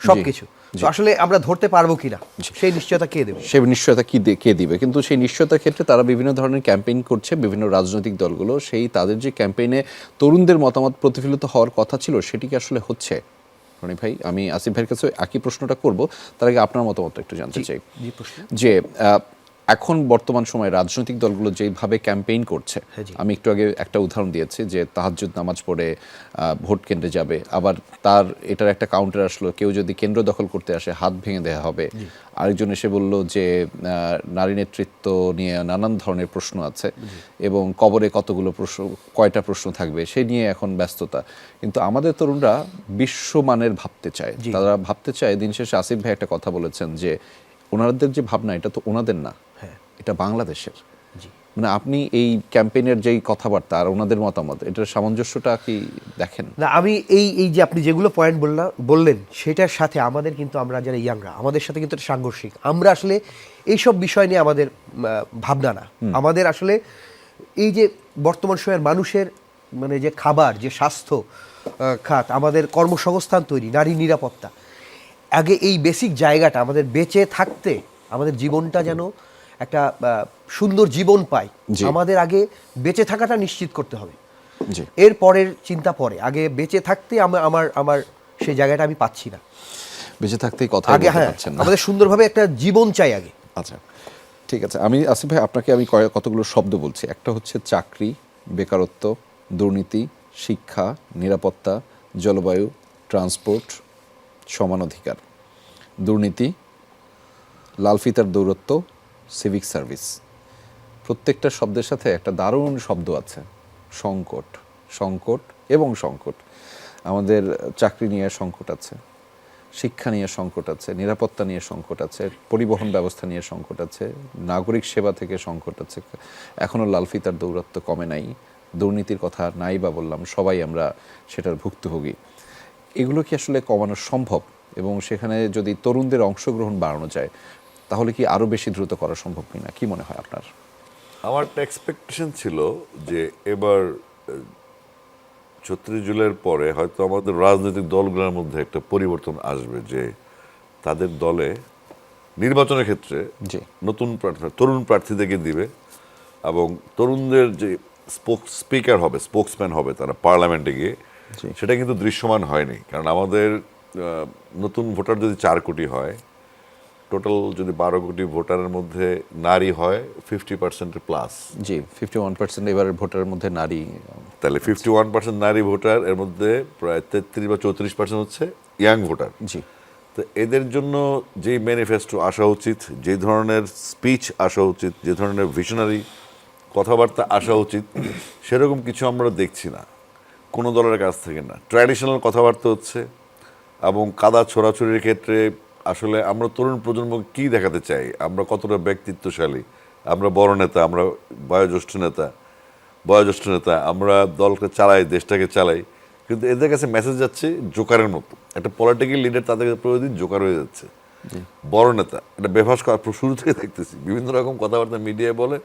সব কিছু, তো আসলে আমরা ধরতে পারবো কিনা সেই নিশ্চয়তা কে দেবে? সেই নিশ্চয়তা কে দিবে? কিন্তু সেই নিশ্চয়তার ক্ষেত্রে তারা বিভিন্ন ধরনের ক্যাম্পেইন করছে, বিভিন্ন রাজনৈতিক দলগুলো। সেই তাদের যে ক্যাম্পেইনে তরুণদের মতামত প্রতিফলিত হওয়ার কথা ছিল সেটি কি আসলে হচ্ছে? রনি ভাই, আমি আসিফ ভাইয়ের কাছে একই প্রশ্নটা করব, তার আগে আপনার মতামতটা একটু জানতে চাই। যে এখন বর্তমান সময়ে রাজনৈতিক দলগুলো যেভাবে ক্যাম্পেইন করছে, আমি একটু আগে একটা উদাহরণ দিয়েছি যে তাহাজ্জুদ নামাজ পড়ে ভোট কেন্দ্রে যাবে, আবার তার এটার একটা কাউন্টার আসলো, কেউ যদি কেন্দ্র দখল করতে আসে হাত ভেঙে দেওয়া হবে। আরেকজন এসে বলল যে নারী নেতৃত্ব নিয়ে নানান ধরনের প্রশ্ন আছে এবং কবরে কয়টা প্রশ্ন থাকবে সেই নিয়ে এখন ব্যস্ততা। কিন্তু আমাদের তরুণরা বিশ্বমানের ভাবতে চায়, তারা ভাবতে চায়। দিন শেষে আসিফ ভাই একটা কথা বলেছেন যে ওনাদের যে ভাবনা এটা তো ওনাদের না, এটা বাংলাদেশের। মানে আপনি এই ক্যাম্পেইনের যেই কথাবার্তা আর ওনাদের মতামত, এটার সামঞ্জস্যটা কি দেখেন? না, আমি এই যে আপনি যেগুলো পয়েন্ট বললেন সেটার সাথে আমাদের কিন্তু, আমরা যারা ইয়াংরা, আমাদের সাথে কিন্তু এটা সাংঘর্ষিক। আমরা আসলে এইসব বিষয় নিয়ে আমাদের ভাবনা না, আমাদের আসলে এই যে বর্তমান সময়ের মানুষের মানে যে খাবার, যে স্বাস্থ্য খাত, আমাদের কর্মসংস্থান তৈরি, নারী নিরাপত্তা, আগে এই বেসিক জায়গাটা আমাদের বেঁচে থাকতে, আমাদের জীবনটা যেন একটা সুন্দর জীবন পাই, আমাদের আগে বেঁচে থাকাটা নিশ্চিত করতে হবে। এর পরের চিন্তা পরে, আগে বেঁচে থাকতে আমার সেই জায়গাটা আমি পাচ্ছি না। বেঁচে থাকতেই কথা আগে আমাদের সুন্দরভাবে একটা জীবন চাই আগে। আচ্ছা, ঠিক আছে। আমি আসিফ ভাই আপনাকে আমি কতগুলো শব্দ বলছি। একটা হচ্ছে চাকরি, বেকারত্ব, দুর্নীতি, শিক্ষা, নিরাপত্তা, জলবায়ু, ট্রান্সপোর্ট, সমান অধিকার, দুর্নীতি, লাল ফিতার দৌরত্ব, সিভিক সার্ভিস। প্রত্যেকটা শব্দের সাথে একটা দারুণ শব্দ আছে, সংকট। সংকট এবং সংকট। আমাদের চাকরি নিয়ে সংকট আছে, শিক্ষা নিয়ে সংকট আছে, নিরাপত্তা নিয়ে সংকট আছে, পরিবহন ব্যবস্থা নিয়ে সংকট আছে, নাগরিক সেবা থেকে সংকট আছে, এখনও লাল ফিতার দৌরত্ব কমে নাই, দুর্নীতির কথা নাই বা বললাম, সবাই আমরা সেটার ভুক্তভোগী। এগুলো কি আসলে কমানো সম্ভব? এবং সেখানে যদি তরুণদের অংশগ্রহণ বাড়ানো যায় তাহলে কি আরও বেশি দ্রুত করা সম্ভব কিনা, কি মনে হয় আপনার? আমার একটা এক্সপেকটেশন ছিল যে এবার ৩৬ জুলাইয়ের পরে হয়তো আমাদের রাজনৈতিক দলগুলোর মধ্যে একটা পরিবর্তন আসবে, যে তাদের দলে নির্বাচনের ক্ষেত্রে নতুন তরুণ প্রার্থীদেরকে দিবে এবং তরুণদের যে স্পিকার হবে, স্পোকসম্যান হবে তারা পার্লামেন্টে গিয়ে, সেটা কিন্তু দৃশ্যমান হয়নি। কারণ আমাদের নতুন ভোটার যদি ৪ কোটি হয়, টোটাল যদি ১২ কোটি ভোটারের মধ্যে নারী হয় 50% প্লাস। জি, 51% এবারের ভোটারের মধ্যে নারী। তাহলে 51% নারী ভোটার, এর মধ্যে প্রায় ৩৩ বা ৩৪% হচ্ছে ইয়াং ভোটার। জি, তো তো এদের জন্য যে ম্যানিফেস্টো আসা উচিত, যে ধরনের স্পিচ আসা উচিত, যে ধরনের ভিশনারি কথাবার্তা আসা উচিত, সেরকম কিছু আমরা দেখছি না কোনো দলের কাছ থেকে না। ট্র্যাডিশনাল কথাবার্তা হচ্ছে, এবং কাদা ছোড়াছুড়ির ক্ষেত্রে আসলে আমরা তরুণ প্রজন্মকে কী দেখাতে চাই, আমরা কতটা ব্যক্তিত্বশালী, আমরা বড় নেতা, আমরা বয়োজ্যেষ্ঠ নেতা, আমরা দলকে চালাই, দেশটাকে চালাই, কিন্তু এদের কাছে মেসেজ যাচ্ছে জোকারের মতো। একটা পলিটিক্যাল লিডার তাদের প্রতিদিন জোকার হয়ে যাচ্ছে, বড় নেতা, এটা বেফাস করা শুরু থেকে দেখতেছি, বিভিন্ন রকম কথাবার্তা মিডিয়ায় বলে,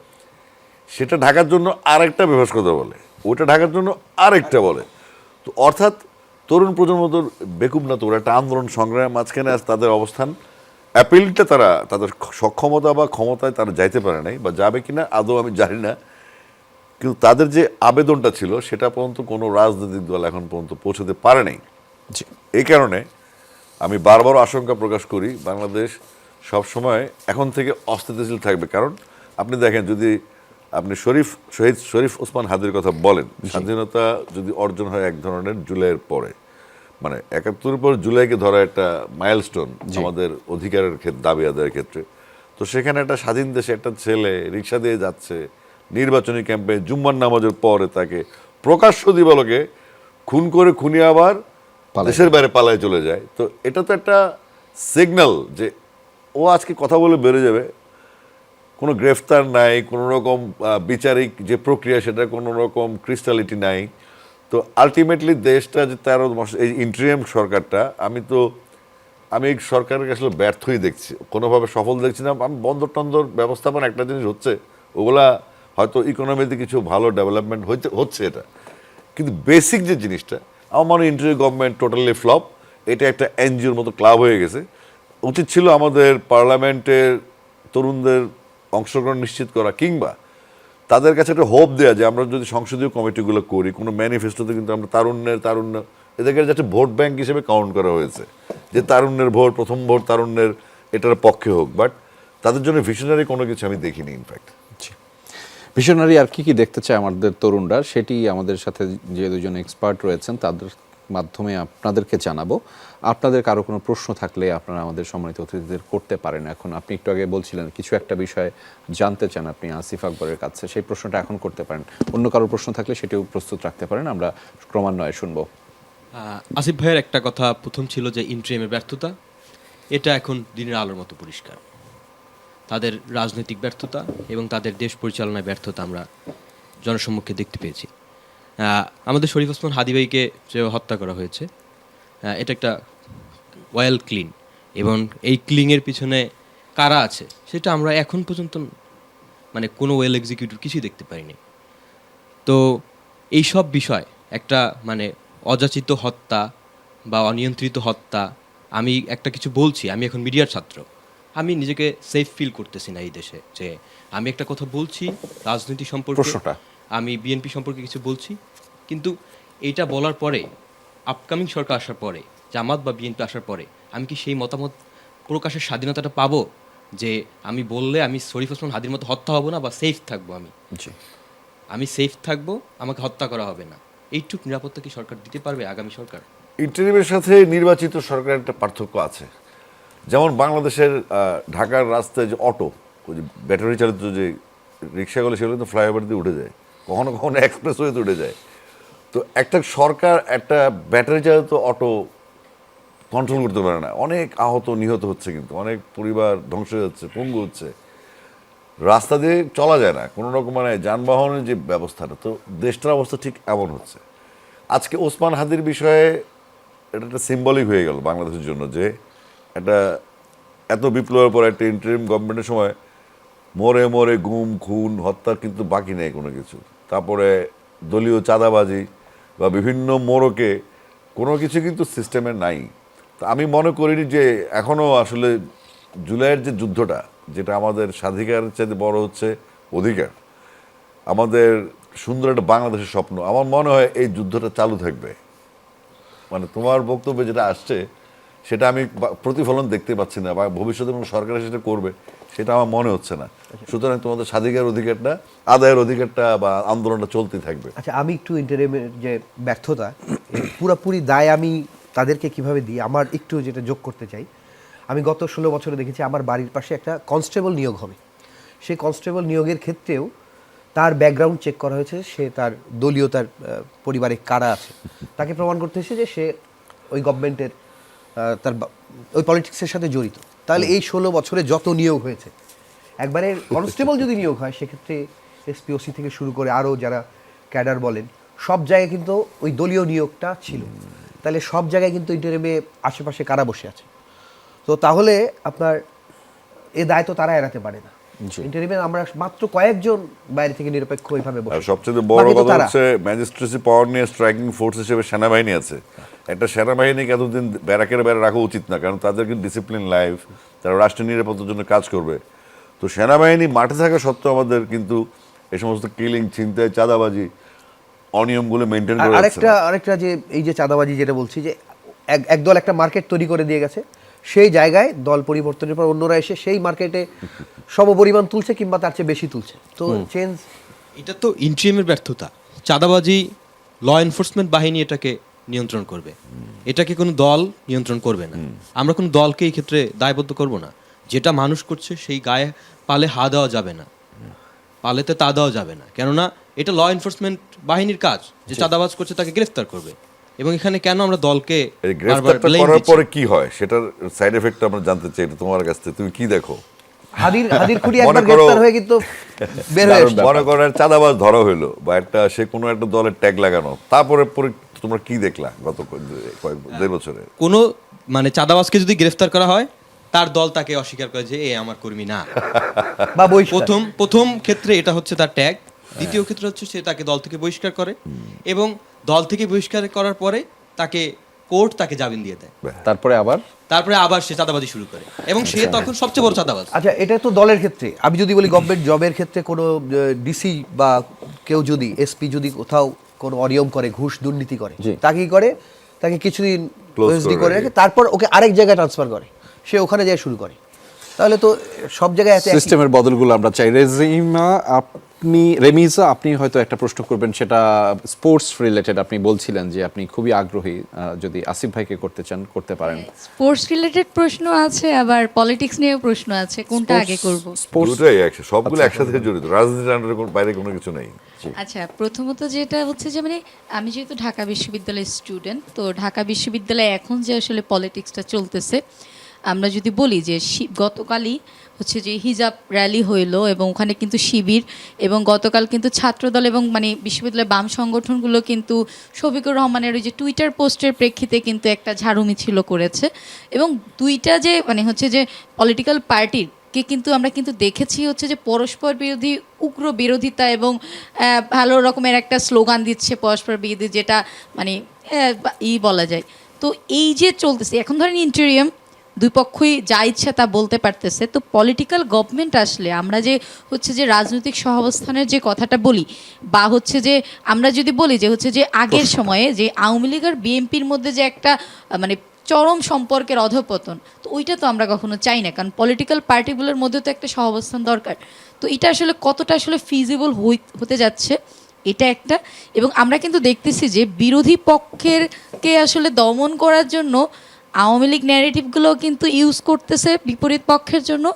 সেটা ঢাকার জন্য আরেকটা বেফাস কথা বলে, ওটা ঢাকার জন্য আরেকটা বলে। তো অর্থাৎ তরুণ প্রজন্ম তো বেকুব না, তো ওরা একটা আন্দোলন সংগ্রামের মাঝখানে আজ তাদের অবস্থান অ্যাপিলটা, তারা তাদের সক্ষমতা বা ক্ষমতায় তারা যাইতে পারে নাই, বা যাবে কিনা আদৌ আমি জানি না, কিন্তু তাদের যে আবেদনটা ছিল সেটা পর্যন্ত কোনো রাজনৈতিক দল এখন পর্যন্ত পৌঁছতে পারে নাই। এই কারণে আমি বারবার আশঙ্কা প্রকাশ করি বাংলাদেশ সবসময় এখন থেকে অস্থিতিশীল থাকবে। কারণ আপনি দেখেন, যদি আপনি শহীদ শরীফ ওসমান হাদির কথা বলেন, স্বাধীনতা যদি অর্জন হয় এক ধরনের জুলাইয়ের পরে, মানে ৭১-এর পর জুলাইকে ধরা একটা মাইলস্টোন আমাদের অধিকারের ক্ষেত্রে, দাবি আদায়ের ক্ষেত্রে। তো সেখানে একটা স্বাধীন দেশে একটা ছেলে রিক্সা দিয়ে যাচ্ছে নির্বাচনী ক্যাম্পে, জুম্মার নামাজের পরে তাকে প্রকাশ্য দিবালোকে খুন করে, খুনি আবার দেশের বাইরে পালায় চলে যায়। তো এটা তো একটা সিগন্যাল যে ও আজকে কথা বলে বেড়ে যাবে, কোনো গ্রেফতার নাই, কোনো রকম বিচারিক যে প্রক্রিয়া সেটা কোনো রকম ক্রিস্টালিটি নাই। তো আলটিমেটলি দেশটা যে ১৩ মাস, এই ইন্টারিম সরকারটা, আমি এই সরকারকে আসলে ব্যর্থই দেখছি, কোনোভাবে সফল দেখছি না। আমি বন্দর টন্দর ব্যবস্থাপনা একটা জিনিস হচ্ছে, ওগুলা হয়তো ইকোনমিতে কিছু ভালো ডেভেলপমেন্ট হচ্ছে এটা, কিন্তু বেসিক যে জিনিসটা আমার মনে হয় ইন্টারিম গভর্নমেন্ট টোটালি ফ্লপ। এটা একটা এনজিওর মতো ক্লাব হয়ে গেছে। উচিত ছিল আমাদের পার্লামেন্টের তরুণদের অংশগ্রহণ নিশ্চিত করা, কিংবা তাদের কাছে একটা হোপ দেওয়া যে আমরা যদি সংসদীয় কমিটিগুলো করি, কোনো ম্যানিফেস্টোতে কিন্তু আমরা তারুণ্য এদেরকে যাতে ভোট ব্যাংক হিসেবে কাউন্ট করা হয়েছে, যে তারুণ্যের ভোট, প্রথম ভোট তারুণ্যের, এটার পক্ষে হোক। বাট তাদের জন্য ভিশনারি কোনো কিছু আমি দেখিনি। ইনফ্যাক্ট ভিশনারি আর কি দেখতে চায় আমাদের তরুণরা, সেটি আমাদের সাথে যে দুজন এক্সপার্ট রয়েছেন তাদের মাধ্যমে আপনাদেরকে জানাবো। আপনাদের কারো কোনো প্রশ্ন থাকলে আপনারা আমাদের সম্মানিত অতিথিদের করতে পারেন। এখন আপনি একটু আগে বলছিলেন কিছু একটা বিষয় জানতে চান আপনি আসিফ আকবরের কাছে, সেই প্রশ্নটা এখন করতে পারেন। অন্য কারো প্রশ্ন থাকলে সেটিও প্রস্তুত রাখতে পারেন, আমরা ক্রমান্বয়ে শুনবো। আসিফ ভাইয়ের একটা কথা প্রথম ছিল যে ইন্টারিমের ব্যর্থতা, এটা এখন দিনের আলোর মতো পরিষ্কার। তাদের রাজনৈতিক ব্যর্থতা এবং তাদের দেশ পরিচালনায় ব্যর্থতা আমরা জনসম্মুখে দেখতে পেয়েছি। আমাদের শরীফ ওসমান হাদি ভাইকে যে হত্যা করা হয়েছে, এটা একটা ওয়েল ক্লিন, এবং এই ক্লিনের পিছনে কারা আছে সেটা আমরা এখন পর্যন্ত মানে কোনো ওয়েল এক্সিকিউটিভ কিছুই দেখতে পারিনি। তো এই সব বিষয় একটা মানে অযাচিত হত্যা বা অনিয়ন্ত্রিত হত্যা, আমি একটা কিছু বলছি, আমি এখন মিডিয়ার ছাত্র, আমি নিজেকে সেফ ফিল করতেছি না এই দেশে, যে আমি একটা কথা বলছি রাজনীতি সম্পর্কে, আমি বিএনপি সম্পর্কে কিছু বলছি, কিন্তু এইটা বলার পরে আপকামিং সরকার আসার পরে, জামাত বা বিএনপি আসার পরে আমি কি সেই মতামত প্রকাশের স্বাধীনতাটা পাবো, যে আমি বললে আমি শরীফ ওসমান হাদির মতো হত্যা হব না, বা সেফ থাকবো, আমি সেফ থাকবো, আমাকে হত্যা করা হবে না, এইটুক নিরাপত্তা কি সরকার দিতে পারবে আগামী সরকার? ইন্টারিমের সাথে নির্বাচিত সরকারের একটা পার্থক্য আছে। যেমন বাংলাদেশের ঢাকার রাস্তায় যে অটো, ওই যে ব্যাটারি চালিত যে রিক্সাগুলো, সেগুলো তো ফ্লাইওভার দিয়ে উঠে যায়, কখনো কখনো এক্সপ্রেসওয়েতে উঠে যায়। তো একটা সরকার একটা ব্যাটারি চালিত অটো কন্ট্রোল করতে পারে না, অনেক আহত নিহত হচ্ছে, কিন্তু অনেক পরিবার ধ্বংস হয়ে যাচ্ছে, পঙ্গু হচ্ছে, রাস্তা দিয়ে চলা যায় না কোনো রকম, মানে যানবাহনের যে ব্যবস্থাটা, তো দেশটার অবস্থা ঠিক এমন হচ্ছে। আজকে ওসমান হাদির বিষয়ে এটা একটা সিম্বলিক হয়ে গেল বাংলাদেশের জন্য, যে একটা এত বিপ্লবের পর একটা ইন্টারিম গভর্নমেন্টের সময় মোড়ে গুম, খুন, হত্যা কিন্তু বাকি নেই কোনো কিছু। তারপরে দলীয় চাঁদাবাজি বা বিভিন্ন মোড়কে কোনো কিছু কিন্তু সিস্টেমে নাই। তো আমি মনে করিনি যে এখনও আসলে জুলাইয়ের যে যুদ্ধটা, যেটা আমাদের স্বাধিকারের চাইতে বড় হচ্ছে অধিকার, আমাদের সুন্দর একটা বাংলাদেশের স্বপ্ন, আমার মনে হয় এই যুদ্ধটা চালু থাকবে। মানে তোমার বক্তব্যে যেটা আসছে সেটা আমি প্রতিফলন দেখতে পাচ্ছি না, বা ভবিষ্যতে কোনো সরকার সেটা করবে সেটা আমার মনে হচ্ছে না। সুতরাং তোমাদের স্বাধিকার অধিকারটা, আদায়ের অধিকারটা বা আন্দোলনটা চলতেই থাকবে। আচ্ছা, আমি একটু ইন্টারিমের যে ব্যর্থতা, পুরোপুরি দায় আমি তাদেরকে কিভাবে দিই, আমার একটু যেটা যোগ করতে চাই আমি গত 16 বছরে দেখেছি আমার বাড়ির পাশে একটা কনস্টেবল নিয়োগ হবে, সেই কনস্টেবল নিয়োগের ক্ষেত্রেও তার ব্যাকগ্রাউন্ড চেক করা হয়েছে, সে তার দলীয় তার পরিবারে কারা আছে তাকে প্রমাণ করতে হয়েছে যে সে ওই গভর্নমেন্টের ওই পলিটিক্সের সাথে জড়িত। তাহলে এই 16 বছরে যত নিয়োগ হয়েছে, একবারে কনস্টেবল যদি নিয়োগ হয় সেক্ষেত্রে এসপিওসি থেকে শুরু করে আরও যারা ক্যাডার বলেন সব জায়গায় কিন্তু ওই দলীয় নিয়োগটা ছিল। তাহলে সব জায়গায় কিন্তু ইন্টারিমে আশেপাশে কারা বসে আছে, তো তাহলে আপনার এ দায় তো তারা এড়াতে পারে না। ইন্টারিমে আমরা মাত্র কয়েকজন বাইরে থেকে নিরপেক্ষ ওইভাবে আর বসে, সবচেয়ে বড় বাকি তো কথা তারা। হচ্ছে ম্যাজিস্ট্রেসি পাওয়ার নিয়ে স্ট্রাইকিং ফোর্স হিসেবে সেনাবাহিনী আছে। একটা সেনাবাহিনীকে এতদিন ব্যারাকের বাইরে রাখা উচিত না, কারণ তাদের কিন্তু ডিসিপ্লিন লাইফ, তারা রাষ্ট্রীয় নিরাপত্তার জন্য কাজ করবে। তো সেনাবাহিনী মাঠে থাকা সত্ত্বেও আমাদের কিন্তু এই সমস্ত কিলিং, ছিনতাই, চাঁদাবাজি, অনিয়মগুলো মেনটেন করে যাচ্ছে না। আরেকটা যে এই যে চাঁদাবাজি যেটা বলছি, যে একদল একটা মার্কেট তৈরি করে দিয়ে গেছে, সেই জায়গায় দল পরিবর্তনের পর অন্যরা এসে সেই মার্কেটে সমপরিমাণ তুলছে কিংবা তার চেয়ে বেশি তুলছে। তো চেঞ্জ, এটা তো ইন্ট্রিমের ব্যর্থতা। চাঁদাবাজি ল এনফোর্সমেন্ট বাহিনী এটাকে নিয়ন্ত্রণ করবে, এটাকে কোনো দল নিয়ন্ত্রণ করবে না। আমরা কোনো দলকে এই ক্ষেত্রে দায়বদ্ধ করব না। যেটা মানুষ করছে সেই গায়ে পালে হা দেওয়া যাবে না, পালেতে তা দেওয়া যাবে না, কেননা এটা ল এনফোর্সমেন্ট বাহিনীর কাজ যে চাঁদাবাজ করছে তাকে গ্রেফতার করবে। এবং এখানে কেন আমরা দলকে এই গ্রেফতারটা করার পরে কি হয় সেটার সাইড এফেক্ট আমরা জানতে চাই, এটা তোমার কাছ থেকে তুমি কি দেখো? হাদির খুঁড়ি মনে একবার করো- গ্রেফতার হয়ে কিন্তু বের হয়ে এসেছে। মনে করেন চাঁদাবাজ ধরা হইলো বা একটা সে কোনো একটা দলের ট্যাগ লাগানো, তারপরে তোমরা কি দেখলা গত দেড় বছরে? কোনো মানে চাঁদাবাজকে যদি গ্রেফতার করা হয় তার দল তাকে অস্বীকার করে যে এ আমার কর্মী না। বা বহিষ্কার। প্রথম ক্ষেত্রে এটা হচ্ছে তার ট্যাগ, দ্বিতীয় ক্ষেত্রে হচ্ছে সে তাকে দল থেকে বহিষ্কার করে, এবং দল থেকে বহিষ্কার করার পরে তাকে কোর্ট তাকে জামিন দিয়ে দেয়, তারপরে আবার সে চাঁদাবাজি শুরু করে, এবং সে তখন সবচেয়ে বড় চাঁদাবাজ। আচ্ছা, এটা তো দলের ক্ষেত্রে। আমি যদি বলি গভর্নমেন্ট জবের ক্ষেত্রে কোনো ডিসি বা কেউ যদি এসপি যদি কোথাও কোনো অনিয়ম করে, ঘুষ দুর্নীতি করে, তাকে কি করে, তাকে কিছুদিন Close ওএসডি করে করে রাখে। রাখে, তারপর ওকে আরেক জায়গায় ট্রান্সফার করে, সে ওখানে যায় শুরু করে। তাহলে তো সব জায়গায় এত একই- সিস্টেমের বদলগুলো আমরা চাই। রেমিজা, আপনি হয়তো একটা প্রশ্ন করবেন, সেটা স্পোর্টস রিলেটেড। আপনি বলছিলেন যে আপনি খুবই আগ্রহী, যদি আসিফ ভাইকে করতে চান করতে পারেন। স্পোর্টস রিলেটেড প্রশ্ন আছে, আবার পলিটিক্স নিয়েও প্রশ্ন আছে, কোনটা আগে করব? দুটোই সবগুলো একসাথে জড়িত, রাজনীতির আন্ডারে বাইরে কোনো কিছু নেই। আচ্ছা, প্রথমত যেটা হচ্ছে যে মানে আমি যেহেতু ঢাকা বিশ্ববিদ্যালয়ের স্টুডেন্ট, তো ঢাকা বিশ্ববিদ্যালয়ে এখন যে আসলে পলিটিক্সটা চলতেছে, আমরা যদি বলি যে গতকালই হচ্ছে যে হিজাব র্যালি হইলো, এবং ওখানে কিন্তু শিবির এবং গতকাল কিন্তু ছাত্রদল এবং মানে বিশ্ববিদ্যালয়ের বাম সংগঠনগুলো কিন্তু শফিকুর রহমানের ওই যে টুইটার পোস্টের প্রেক্ষিতে কিন্তু একটা ঝাড়ু মিছিল করেছে। এবং দুইটা যে মানে হচ্ছে যে পলিটিক্যাল পার্টির কে কিন্তু আমরা কিন্তু দেখেছি হচ্ছে যে পরস্পর বিরোধী উগ্র বিরোধিতা এবং ভালো রকমের একটা স্লোগান দিচ্ছে পরস্পর বিরোধী, যেটা মানে বলা যায়। তো এই যে চলতেছে এখন, ধরেন ইন্টেরিয়াম দুই পক্ষই যা ইচ্ছা তা বলতে পারতেছে, তো পলিটিক্যাল গভর্নমেন্ট আসলে আমরা যে হচ্ছে যে রাজনৈতিক সহাবস্থানের যে কথাটা বলি, বা হচ্ছে যে আমরা যদি বলি যে হচ্ছে যে আগের সময়ে যে আওয়ামী লীগ আর বিএনপির মধ্যে যে একটা মানে চরম সম্পর্কের অধঃপতন, তো ওইটা তো আমরা কখনো চাই না, কারণ পলিটিক্যাল পার্টিগুলোর মধ্যে তো একটা সহাবস্থান দরকার। তো এটা আসলে কতটা আসলে ফিজিবল হতে যাচ্ছে, এটা একটা। এবং আমরা কিন্তু দেখতেছি যে বিরোধী পক্ষেরকে আসলে দমন করার জন্য আওয়ামী লীগ ন্যারেটিভগুলো কিন্তু ইউজ করতেছে বিপরীত পক্ষের জন্য,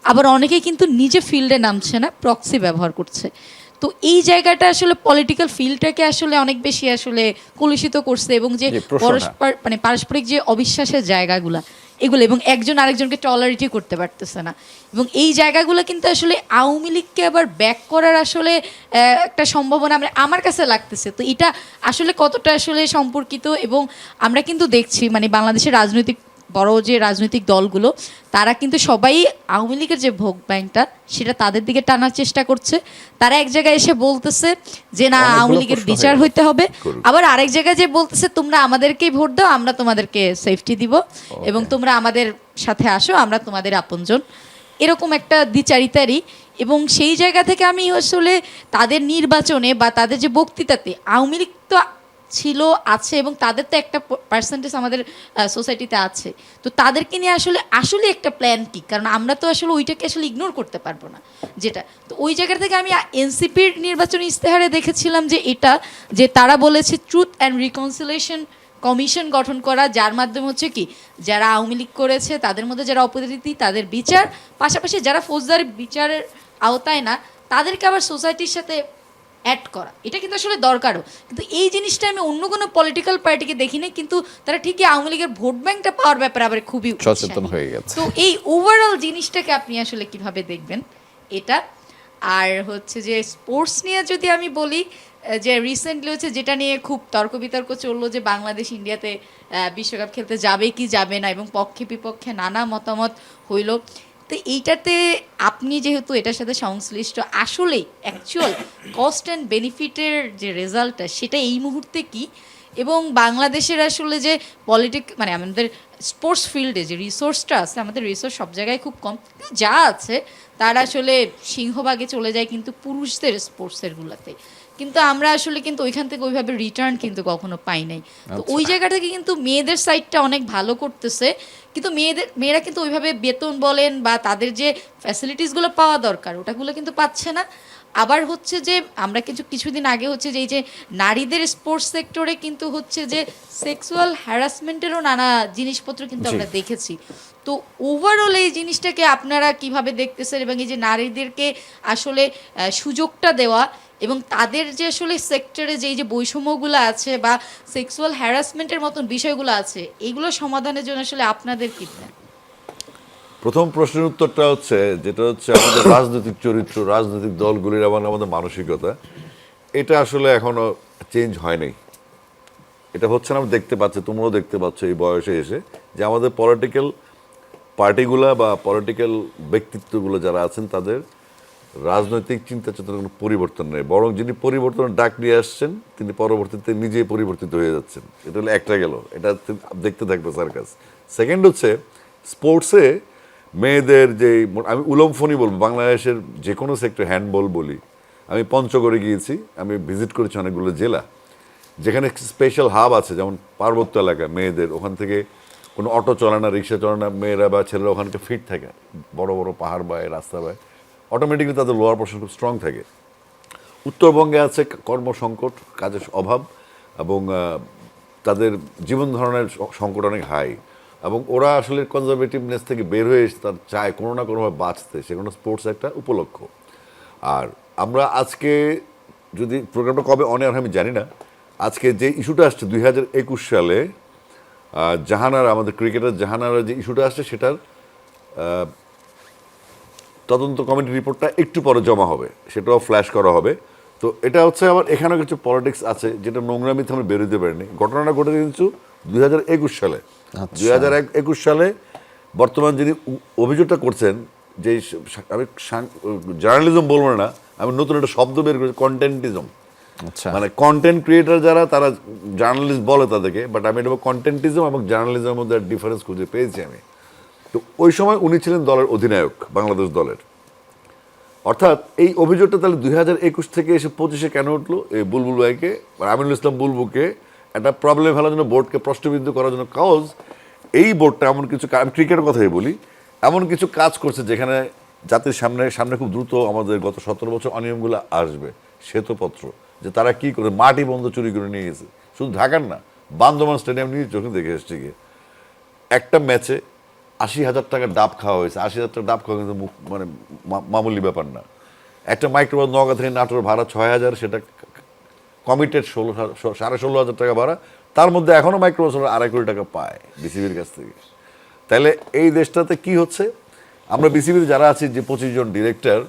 আবার অনেকেই কিন্তু নিজে ফিল্ডে নামছে না, প্রক্সি ব্যবহার করছে। তো এই জায়গাটা আসলে পলিটিক্যাল ফিল্ডটাকে আসলে অনেক বেশি আসলে কলুষিত করছে, এবং যে পরস্পর মানে পারস্পরিক যে অবিশ্বাসের জায়গাগুলো এগুলো, এবং একজন আরেকজনকে টলারেটই করতে পারতেছে না, এবং এই জায়গাগুলো কিন্তু আসলে আওয়ামী লীগকে আবার ব্যাক করার আসলে একটা সম্ভাবনা আমার কাছে লাগতেছে। তো এটা আসলে কতটা আসলে সম্পর্কিত, এবং আমরা কিন্তু দেখছি মানে বাংলাদেশের রাজনৈতিক বড় যে রাজনৈতিক দলগুলো, তারা কিন্তু সবাই আওয়ামী লীগের যে ভোট ব্যাংকটা সেটা তাদের দিকে টানার চেষ্টা করছে। তারা এক জায়গায় এসে বলতেছে যে না, আওয়ামী লীগের বিচার হইতে হবে, আবার আরেক জায়গায় যে বলতেছে তোমরা আমাদেরকেই ভোট দাও, আমরা তোমাদেরকে সেফটি দিব, এবং তোমরা আমাদের সাথে আসো, আমরা তোমাদের আপনজন, এরকম একটা দ্বিচারিতারই। এবং সেই জায়গা থেকে আমি আসলে তাদের নির্বাচনে বা তাদের যে বক্তৃতাতে আওয়ামী লীগ তো ছিল, আছে, এবং তাদের তো একটা পার্সেন্টেজ আমাদের সোসাইটিতে আছে, তো তাদেরকে নিয়ে আসলে একটা প্ল্যান কি, কারণ আমরা তো আসলে ওইটাকে আসলে ইগনোর করতে পারবো না যেটা। তো ওই জায়গা থেকে আমি এনসিপির নির্বাচনী ইস্তেহারে দেখেছিলাম যে এটা যে তারা বলেছে ট্রুথ অ্যান্ড রিকনসিলিয়েশন কমিশন গঠন করা, যার মাধ্যমে হচ্ছে কি যারা আওয়ামী লীগ করেছে তাদের মধ্যে যারা অপরাধী তাদের বিচার, পাশাপাশি যারা ফৌজদারি বিচারের আওতায় না তাদেরকে আবার সোসাইটির সাথে অ্যাড করা। এটা কিন্তু আসলে দরকারও, কিন্তু এই জিনিসটা আমি অন্য কোনো পলিটিক্যাল পার্টিকে দেখি না, কিন্তু তারা ঠিকই আওয়ামী লীগের ভোট ব্যাংকটা পাওয়ার ব্যাপারে আবার খুবই সচেতন উৎসাহী। হয়ে গেছে। তো এই ওভারঅল জিনিসটাকে আপনি আসলে কিভাবে দেখবেন এটা? আর হচ্ছে যে স্পোর্টস নিয়ে যদি আমি বলি, যে রিসেন্টলি হচ্ছে যেটা নিয়ে খুব তর্ক বিতর্ক চললো যে বাংলাদেশ ইন্ডিয়াতে বিশ্বকাপ খেলতে যাবে কি যাবে না, এবং পক্ষে বিপক্ষে নানা মতামত হইল। তো এইটাতে আপনি যেহেতু এটার সাথে সংশ্লিষ্ট, আসলে অ্যাকচুয়াল কস্ট অ্যান্ড বেনিফিটের যে রেজাল্টটা সেটা এই মুহূর্তে কি, এবং বাংলাদেশের আসলে যে মানে আমাদের স্পোর্টস ফিল্ডে যে রিসোর্সটা আছে, আমাদের রিসোর্স সব জায়গায় খুব কম, যা আছে তার আসলে সিংহভাগে চলে যায় কিন্তু পুরুষদের স্পোর্টসেরগুলোতে, কিন্তু আমরা আসলে কিন্তু ওইখান থেকে ওইভাবে রিটার্ন কিন্তু কখনো পাই নাই। তো ওই জায়গা থেকে কিন্তু মেয়েদের সাইডটা অনেক ভালো করতেছে, কিন্তু মেয়েরা কিন্তু ওইভাবে বেতন বলেন বা তাদের যে ফ্যাসিলিটিসগুলো পাওয়া দরকার ওটাগুলো কিন্তু পাচ্ছে না। আবার হচ্ছে যে আমরা কিছুদিন আগে হচ্ছে যে এই যে নারীদের স্পোর্টস সেক্টরে কিন্তু হচ্ছে যে সেক্সুয়াল হ্যারাসমেন্টেরও নানা জিনিসপত্র কিন্তু আমরা দেখেছি। তো ওভারঅল এই জিনিসটাকে আপনারা কিভাবে দেখতেছেন, এবং এই যে নারীদেরকে আসলে সুযোগটা দেওয়া এবং তাদের যে আসলে সেক্টরে যে বৈষম্যগুলো আছে বা সেক্সুয়াল হ্যারাসমেন্টের মতন বিষয়গুলো আছে, এগুলো সমাধানের জন্য আসলে আপনাদের কি প্ল্যান? প্রথম প্রশ্নের উত্তরটা হচ্ছে, যেটা হচ্ছে আমাদের রাজনৈতিক চরিত্র, রাজনৈতিক দলগুলির এবং আমাদের মানসিকতা, এটা আসলে এখনো চেঞ্জ হয়নি। এটা হচ্ছে না, আমরা দেখতে পাচ্ছি, তোমরাও দেখতে পাচ্ছ এই বয়সে এসে, যে আমাদের পলিটিক্যাল পার্টিগুলা বা পলিটিক্যাল ব্যক্তিত্বগুলো যারা আছেন তাদের রাজনৈতিক চিন্তা চেতনার কোনো পরিবর্তন নেই, বরং যিনি পরিবর্তনের ডাক নিয়ে আসছেন তিনি পরবর্তীতে নিজেই পরিবর্তিত হয়ে যাচ্ছেন। এটা হলো একটা গেল, এটা দেখতে থাকবে সার্কাস। সেকেন্ড হচ্ছে স্পোর্টসে মেয়েদের যে, আমি উলম্ফনি বলবো, বাংলাদেশের যে কোনো সেক্টর, হ্যান্ডবল বলি, আমি পঞ্চগড়ে গিয়েছি, আমি ভিজিট করেছি অনেকগুলো জেলা যেখানে স্পেশাল হাব আছে, যেমন পার্বত্য এলাকা মেয়েদের, ওখান থেকে কোনো অটো চলে না, রিক্সা চলে না, মেয়েরা বা ছেলেরা ওখানকে ফিট থাকে, বড় বড় পাহাড় বায়, রাস্তা বায়, অটোমেটিকলি তাদের লোয়ার পোর্শন খুব স্ট্রং থাকে। উত্তরবঙ্গে আছে কর্মসংকট, কাজের অভাব, এবং তাদের জীবন ধারণের সংকট অনেক হাই, এবং ওরা আসলে কনজারভেটিভনেস থেকে বের হয়ে এসে তার চায় কোনো না কোনোভাবে বাঁচতে, সেখানে স্পোর্টস একটা উপলক্ষ। আর আমরা আজকে যদি প্রোগ্রামটা কবে অন এয়ার আমি জানি না, আজকে যে ইস্যুটা আসছে 2021 সালে জাহানারা, আমাদের ক্রিকেটার জাহানারা যে ইস্যুটা আসছে, সেটার তদন্ত কমিটির রিপোর্টটা একটু পরে জমা হবে, সেটাও ফ্ল্যাশ করা হবে। তো এটা হচ্ছে আবার এখানেও কিছু পলিটিক্স আছে যেটা নোংরামিতে আমরা বেরোতে পারিনি। ঘটনাটা ঘটেছে কিন্তু 2021 সালে। 2021 সালে বর্তমান যিনি অভিযোগটা করছেন, যে আমি জার্নালিজম বলবো না, আমি নতুন একটা শব্দ বের করেছি, কন্টেন্টিজম। মানে কন্টেন্ট ক্রিয়েটার যারা, তারা জার্নালিস্ট বলে তাদেরকে, বাট আমি এটা কন্টেন্টিজম এবং জার্নালিজমের মধ্যে ডিফারেন্স খুঁজে পেয়েছি আমি। তো ওই সময় উনি ছিলেন দলের অধিনায়ক, বাংলাদেশ দলের। অর্থাৎ এই অভিযোগটা তাহলে 2021 থেকে এসে 25-এ কেন উঠলো? এই বুলবুল ভাইকে, আমিনুল ইসলাম বুলবুকে একটা প্রবলেম ফেলার জন্য, বোর্ডকে প্রশ্নবিদ্ধ করার জন্য। কজ এই বোর্ডটা এমন কিছু, আমি ক্রিকেটের কথাই বলি, এমন কিছু কাজ করছে যেখানে জাতির সামনে খুব দ্রুত আমাদের গত 17 বছর অনিয়মগুলো আসবে। শ্বেতপত্র, যে তারা কি করে মাটি বন্ধ চুরি করে নিয়ে গেছে, শুধু ঢাকার না, বান্দরবান স্টেডিয়াম নিয়ে চোখে দেখে এসছে গিয়ে। একটা ম্যাচে 80,000 টাকা ডাব খাওয়া হয়েছে। 80,000 টাকা ডাব খাওয়া কিন্তু মানে মামুলি ব্যাপার না। একটা মাইক্রোবাস নওগাঁ থেকে নাটোর ভাড়া 6,000, সেটা কমিটেড 16,500 টাকা ভাড়া, তার মধ্যে এখনও মাইক্রোবাস 2.5 কোটি টাকা পায় বিসিবির কাছ থেকে। তাহলে এই দেশটাতে কি হচ্ছে? আমরা বিসিবির যারা আছি, যে 25 জন ডিরেক্টর,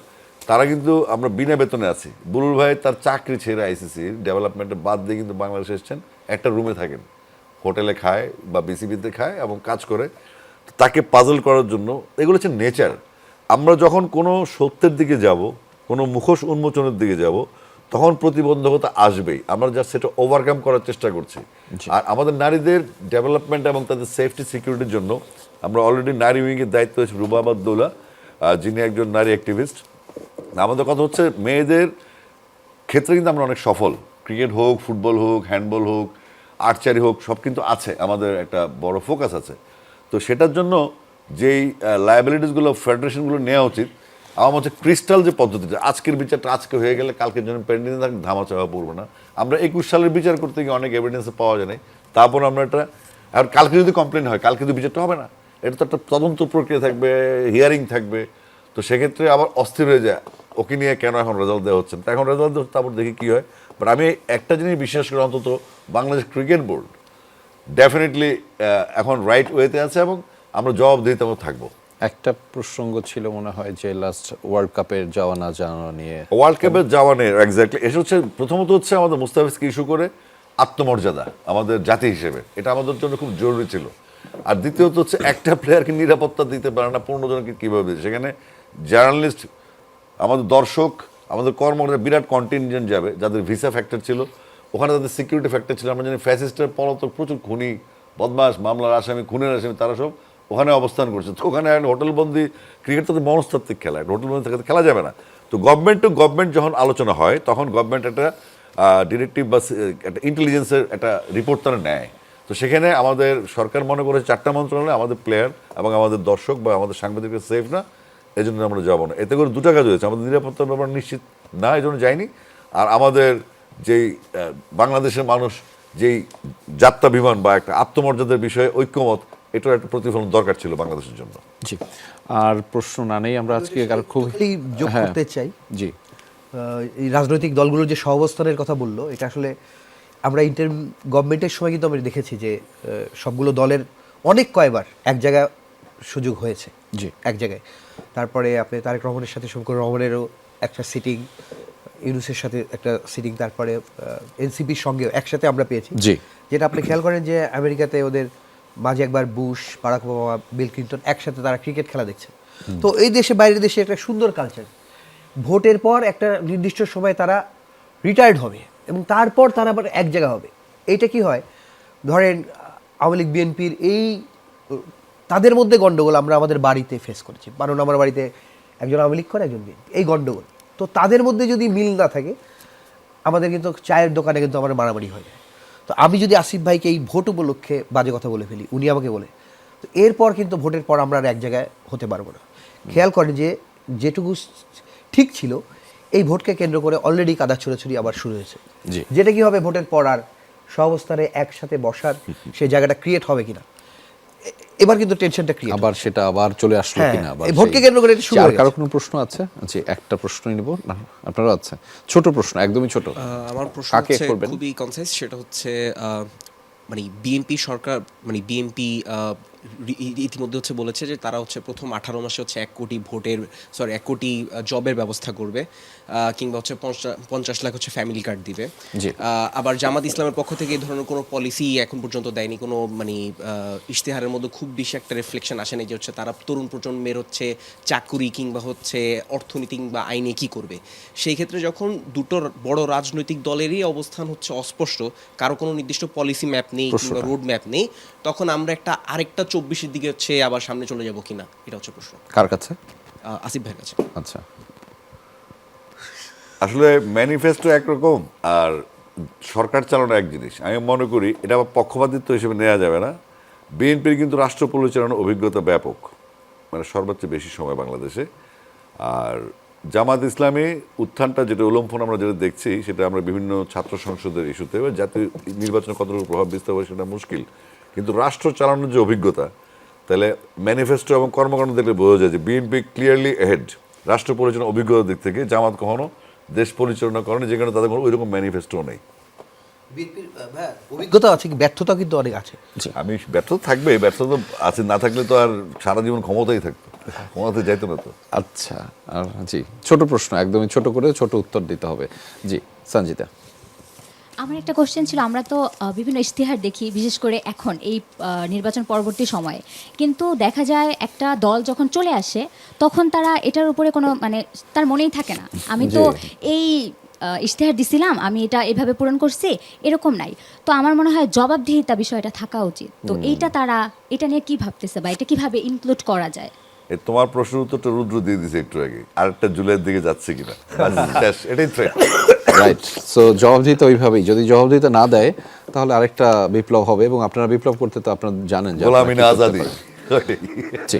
তারা কিন্তু আমরা বিনা বেতনে আছি। বুলুল ভাই তার চাকরি ছেড়ে আইসিসির ডেভেলপমেন্টে বাদ দিয়ে কিন্তু বাংলাদেশে এসেছেন, একটা রুমে থাকেন, হোটেলে খায় বা বিসিবিতে খায় এবং কাজ করে। তাকে পাজল করার জন্য, এগুলো হচ্ছে নেচার। আমরা যখন কোনো সত্যের দিকে যাব, কোনো মুখোশ উন্মোচনের দিকে যাব, তখন প্রতিবন্ধকতা আসবেই। আমরা যা সেটা ওভারকাম করার চেষ্টা করছি। আর আমাদের নারীদের ডেভেলপমেন্ট এবং তাদের সেফটি সিকিউরিটির জন্য আমরা অলরেডি নারী উইংয়ের দায়িত্ব হয়েছে রুবা আবদুল্লাহ, যিনি একজন নারী অ্যাক্টিভিস্ট। আমাদের কথা হচ্ছে মেয়েদের ক্ষেত্রে কিন্তু আমরা অনেক সফল। ক্রিকেট হোক, ফুটবল হোক, হ্যান্ডবল হোক, আর্চারি হোক, সব কিন্তু আছে, আমাদের একটা বড় ফোকাস আছে। তো সেটার জন্য যেই লায়াবিলিটিসগুলো ফেডারেশনগুলো নেওয়া উচিত, আমার মতে ক্রিস্টাল যে পদ্ধতিটা, আজকের বিচারটা আজকে হয়ে গেলে কালকের জন্য পেন্ডিং থাকলে ধামা চাওয়া পড়বে না। আমরা 21 সালের বিচার করতে গিয়ে অনেক এভিডেন্স পাওয়া যায় নাই, তারপর আমরা এটা, আর কালকে যদি কমপ্লেন হয় কালকে তো বিচারটা হবে না, এটা তো একটা তদন্ত প্রক্রিয়া থাকবে, হিয়ারিং থাকবে, তো সেক্ষেত্রে আবার অস্থির হয়ে যায় ওকে নিয়ে কেন এখন রেজাল্ট দেওয়া হচ্ছে না। এখন রেজাল্ট দেওয়া তারপর দেখি কী হয়। বাট আমি একটা জিনিস বিশ্বাস করি, অন্তত বাংলাদেশ ক্রিকেট বোর্ড ডেফিনেটলি এখন রাইট ওয়েতে আছে এবং আমরা জবাবদিহিতে থাকবো। একটা প্রসঙ্গ ছিল মনে হয় যে লাস্ট ওয়ার্ল্ড কাপের যাওয়া না যাওয়া নিয়ে। ওয়ার্ল্ড কাপের যাওয়া নেই এক্স্যাক্টলি, এসে হচ্ছে প্রথমত হচ্ছে আমাদের মুস্তাফিজকে ইস্যু করে আত্মমর্যাদা আমাদের জাতি হিসেবে, এটা আমাদের জন্য খুব জরুরি ছিল। আর দ্বিতীয়ত হচ্ছে একটা প্লেয়ারকে নিরাপত্তা দিতে পারে না, 15 জনকে কীভাবে দিতে, সেখানে জার্নালিস্ট, আমাদের দর্শক, আমাদের কর্মকর্তা বিরাট কন্টিনজেন্ট যাবে যাদের ভিসা ফ্যাক্টর ছিল, ওখানে তাদের সিকিউরিটি ফ্যাক্টর ছিল। আমরা জানি ফ্যাসিস্টের পলাতক প্রচুর খুনি, বদমাস, মামলার আসামি, খুনের আসামি, তারা সব ওখানে অবস্থান করছে। তো ওখানে হোটেলবন্দি, ক্রিকেট তো মনস্তাত্ত্বিক খেলা, হোটেলবন্দি থেকে খেলা যাবে না। তো গভর্নমেন্ট টু গভর্নমেন্ট যখন আলোচনা হয় তখন গভর্নমেন্ট একটা ডিরেক্টিভ বা একটা ইন্টেলিজেন্সের একটা রিপোর্ট তারা নেয়। তো সেখানে আমাদের সরকার মনে করে 4টা মন্ত্রণালয় আমাদের প্লেয়ার এবং আমাদের দর্শক বা আমাদের সাংবাদিকরা সেফ না, এই জন্য আমরা যাবো না। এতে করে দুটা কাজ হয়েছে, আমাদের নিরাপত্তার ব্যাপার নিশ্চিত না, এই জন্য যাইনি। আর আমাদের যেই বাংলাদেশের মানুষ যেই যাত্রা বিমান বা একটা আত্মমর্যাদার বিষয়ে ঐক্যমত, এটার একটা প্রতিফলন দরকার ছিল বাংলাদেশের জন্য। জি, আর প্রশ্ন না নেই আমরা আজকে আর খুব এই যোগ হ্যাঁ, করতে চাই, জি এই রাজনৈতিক দলগুলোর যে সহাবস্থানের কথা বললো, এটা আসলে আমরা গভর্নমেন্টের সময় কিন্তু আমরা দেখেছি যে সবগুলো দলের অনেক কয়বার এক জায়গায় সুযোগ হয়েছে, জি এক জায়গায়। তারপরে আপনি তারেক রহমানের সাথে শঙ্কর রহমানেরও একটা সিটিং, ইউনুসের সাথে একটা সিটিং, তারপরে এনসিপির সঙ্গেও একসাথে আমরা পেয়েছি। জি। যেটা আপনি খেয়াল করেন যে আমেরিকাতে ওদের মাঝে একবার Bush, Barack Obama, Bill Clinton একসাথে তারা ক্রিকেট খেলা দেখছে। তো এই দেশে, বাইরের দেশে একটা সুন্দর কালচার, ভোটের পর একটা নির্দিষ্ট সময় তারা রিটায়ার্ড হবে এবং তারপর তারা আবার এক জায়গা হবে। এইটা কি হয়, ধরেন আওয়ামী লীগ বিএনপির এই তাদের মধ্যে গন্ডগোল আমরা আমাদের বাড়িতে ফেস করেছি, কারণ আমার বাড়িতে একজন আওয়ামী লীগ করে, একজন বিএনপি, এই গন্ডগোল। তো তাদের মধ্যে যদি মিল না থাকে, আমাদের কিন্তু চায়ের দোকানে কিন্তু আমার মারামারি হয়ে যায়। তো আমি যদি আসিফ ভাইকে এই ভোট উপলক্ষে বাজে কথা বলে ফেলি, উনি আমাকে বলে, তো এরপর কিন্তু ভোটের পর আমরা আর এক জায়গায় হতে পারবো না। খেয়াল করেন যে যেটুকু ঠিক ছিল, এই ভোটকে কেন্দ্র করে অলরেডি কাদা ছুড়াছুড়ি আবার শুরু হয়েছে। জি। যেটা কি হবে, ভোটের পর আর সহাবস্থানে একসাথে বসার সেই জায়গাটা ক্রিয়েট হবে কিনা, এবার কিন্তু টেনশনটা ক্রিয়েট, আবার সেটা আবার চলে আসলো হ্যাঁ, কিনা। আবার এই ভোটকে সেই- কেন্দ্র করে এটা শুরু আর হয়ে কারো গেছে। কোনো প্রশ্ন আছে? জি, একটা প্রশ্নই নিব না, আপনারও আছে? ছোট প্রশ্ন, একদমই ছোট। আমার প্রশ্ন কাকে হচ্ছে করবেন? খুবই কনসাইজ, সেটা হচ্ছে মানে বিএনপি সরকার, মানে বিএনপি ইতিমধ্যে হচ্ছে বলেছে যে তারা হচ্ছে প্রথম 18 মাসে হচ্ছে 1 কোটি ভোটের, 1 কোটি জবের ব্যবস্থা করবে, কিংবা হচ্ছে 50 লাখ হচ্ছে ফ্যামিলি কার্ড দিবে। জি। আবার জামাত ইসলামের পক্ষ থেকে এই ধরনের কোনো পলিসি এখন পর্যন্ত দেয়নি, কোনো মানে ইশতেহারের মধ্যে খুব বেশি একটা রিফ্লেকশন আসেনি যে হচ্ছে তারা তরুণ প্রজন্মের হচ্ছে চাকুরি কিংবা হচ্ছে অর্থনীতি কিংবা আইনে কি করবে। সেই ক্ষেত্রে যখন দুটো বড় রাজনৈতিক দলেরই অবস্থান হচ্ছে অস্পষ্ট, কারো কোনো নির্দিষ্ট পলিসি ম্যাপ নেই কিংবা রোড ম্যাপ নেই, তখন আমরা আরেকটা 24-এর দিকে হচ্ছে আবার সামনে চলে যাব কিনা, এটা হচ্ছে প্রশ্ন। কার কাছে? আসিফ ভাইয়ের কাছে। আচ্ছা, আসলে ম্যানিফেস্টো একরকম আর সরকার চালানো এক জিনিস। আমি মনে করি এটা আবার পক্ষপাতিত্ব হিসেবে নেওয়া যাবে না। বিএনপির কিন্তু রাষ্ট্র পরিচালনার অভিজ্ঞতা ব্যাপক, মানে সর্বোচ্চ বেশি সময় বাংলাদেশে। আর জামাত ইসলামী উত্থানটা যেটা উলম্ফন আমরা যেটা দেখছি, সেটা আমরা বিভিন্ন ছাত্র সংসদের ইস্যুতে বা জাতীয় নির্বাচনে কতটুকু প্রভাব বিস্তার হবে সেটা মুশকিল, কিন্তু রাষ্ট্র চালানোর যে অভিজ্ঞতা, তাহলে ম্যানিফেস্টো এবং কর্মকাণ্ড দেখলে বোঝা যায় যে বিএনপি ক্লিয়ারলি হেড রাষ্ট্র পরিচালনার অভিজ্ঞতার দিক থেকে। জামাত কখনো দেশ পরিচালনা করেনি, যেখানে তাদের কোনো ওইরকম ম্যানিফেস্টো নেই। অভিজ্ঞতা আছে, ব্যর্থতা কিন্তু অনেক আছে। আমি ব্যর্থ থাকবে, ব্যর্থ তো আছে, না থাকলে তো আর সারা জীবন ক্ষমতাই থাকতো, ক্ষমতাতে যাইতো না তো। আচ্ছা, আর জি, ছোট প্রশ্ন, একদমই ছোট করে ছোট উত্তর দিতে হবে। জি, সঞ্জিতা। আমার একটা কোশ্চেন ছিল, আমরা তো বিভিন্ন ইশতেহার দেখি, বিশেষ করে এখন এই নির্বাচন পরবর্তী সময়ে, কিন্তু দেখা যায় একটা দল যখন চলে আসে তখন তারা এটার উপরে কোনো মানে তার মনেই থাকে না, আমি তো এই ইশতেহার দিছিলাম, আমি এটা এভাবে পূরণ করছি, এরকম নাই। তো আমার মনে হয় জবাবদিহিতা বিষয়টা থাকা উচিত। তো এইটা তারা এটা নিয়ে কি ভাবতেছে বা এটা কিভাবে ইনক্লুড করা যায়? তোমার প্রশ্নের উত্তরটা রুদ্র দিয়ে দিছে একটু আগে, আরেকটা জুলাইয়ের দিকে যাচ্ছে কিনা, শেষ, এটাই থ্রেট। রাইট, সো জবাবদিহিতা ওইভাবেই, যদি জবাবদিহিতা না দেয় তাহলে আরেকটা বিপ্লব হবে, এবং আপনারা বিপ্লব করতে তো আপনারা জানেন যে গোলামি না আপনারা কি করতে আজাদি। পারেন। জি,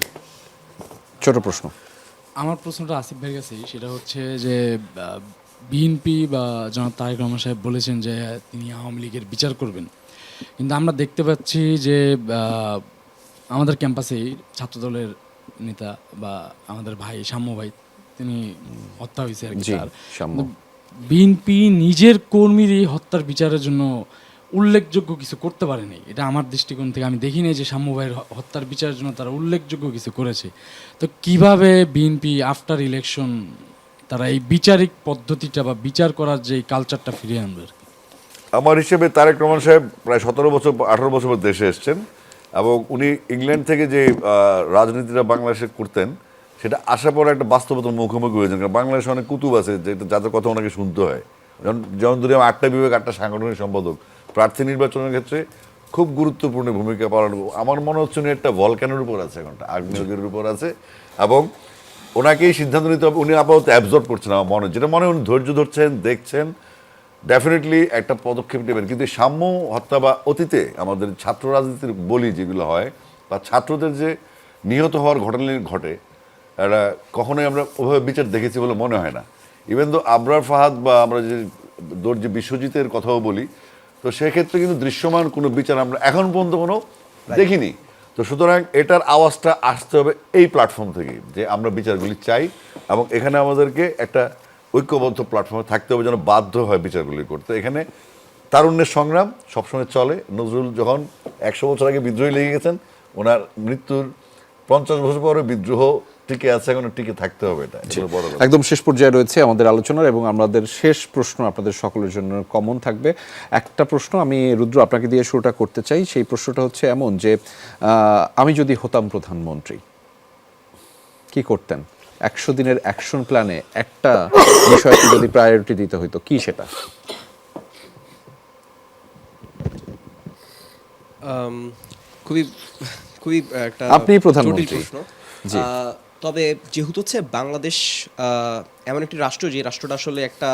ছোট প্রশ্ন। আমার প্রশ্নটা আসিফ ভাইয়ের কাছেই, সেটা হচ্ছে যে বিএনপি বা জনাব তারেক রহমান সাহেব বলেছেন যে তিনি আওয়ামী লীগের বিচার করবেন। কিন্তু আমরা দেখতে পাচ্ছি যে আমাদের ক্যাম্পাসেই ছাত্রদলের নেতা বা আমাদের ভাই সাম্য ভাই তিনি হত্যা হয়েছে আর কি জি, তার। সাম্য। বিএনপি নিজের কর্মীরই হত্যার বিচারের জন্য উল্লেখযোগ্য কিছু করতে পারেনি, এটা আমার দৃষ্টিকোণ থেকে আমি দেখি নাই যে সাম্য ভাইয়ের হত্যার বিচারের জন্য তারা উল্লেখযোগ্য কিছু করেছে। তো কিভাবে বিএনপি আফটার ইলেকশন তারা এই বিচারিক পদ্ধতিটা বা বিচার করার যে কালচারটা ফিরিয়ে আনবে আর কি? আমার হিসেবে তারেক রহমান সাহেব প্রায় 17 বছর 18 বছর পর দেশে এসছেন এবং উনি ইংল্যান্ড থেকে যে রাজনীতিটা বাংলাদেশে করতেন সেটা আসার পর একটা বাস্তবতার মুখোমুখি হয়েছেন। কারণ বাংলাদেশে অনেক কুতুব আছে যাদের কথা ওনাকে শুনতে হয়। যেমন ধরি 8টা বিভাগ 8টা সাংগঠনিক সম্পাদক, প্রার্থী নির্বাচনের ক্ষেত্রে খুব গুরুত্বপূর্ণ ভূমিকা পালন। আমার মনে হচ্ছে উনি একটা ভলক্যানোর উপর আছে, এখন আগ্নেয়গিরির উপর আছে এবং ওনাকেই সিদ্ধান্ত নিতে হবে। উনি আপাতত অ্যাবজর্ব করছেন আমার মনে, যেটা মনে উনি ধৈর্য ধরছেন, দেখছেন, ডেফিনেটলি একটা পদক্ষেপ নেবেন। কিন্তু সাম্য হত্যা বা অতীতে আমাদের ছাত্র রাজনীতির বলি যেগুলো হয় বা ছাত্রদের যে নিহত হওয়ার ঘটনা ঘটে, এটা কখনোই আমরা ওভাবে বিচার দেখেছি বলে মনে হয় না। ইভেন তো আবরার ফাহাদ বা আমরা যে দর্জি বিশ্বজিতের কথাও বলি, তো সেক্ষেত্রে কিন্তু দৃশ্যমান কোনো বিচার আমরা এখন পর্যন্ত কোনো দেখিনি। তো সুতরাং এটার আওয়াজটা আসতে হবে এই প্ল্যাটফর্ম থেকে, যে আমরা বিচারগুলি চাই এবং এখানে আমাদেরকে একটা ঐক্যবদ্ধ প্ল্যাটফর্মে থাকতে হবে যেন বাধ্য হয় বিচারগুলি করতে। এখানে তারুণ্যের সংগ্রাম সবসময় চলে। নজরুল যখন 100 বছর আগে বিদ্রোহী লেগে গেছেন, ওনার মৃত্যুর 50 বছর পরে বিদ্রোহ টিকে আছে, এখন টিকে থাকতে হবে। এটা বড় কথা। একদম শেষ পর্যায়ে রয়েছে আমাদের আলোচনার এবং আমাদের শেষ প্রশ্ন আপনাদের সকলের জন্য কমন থাকবে। একটা প্রশ্ন আমি রুদ্র আপনাকে দিয়ে শুরুটা করতে চাই। সেই প্রশ্নটা হচ্ছে এমন যে আমি যদি হতাম প্রধানমন্ত্রী কি করতেন? 100 দিনের অ্যাকশন প্ল্যানে একটা বিষয়কে যদি প্রায়োরিটি দিতে হইতো, কি সেটা? খুবই খুবই একটা আপনি প্রধানমন্ত্রী। জটিল প্রশ্ন। জি। তবে যেহেতু হচ্ছে বাংলাদেশ এমন একটি রাষ্ট্র যে রাষ্ট্রটা আসলে একটা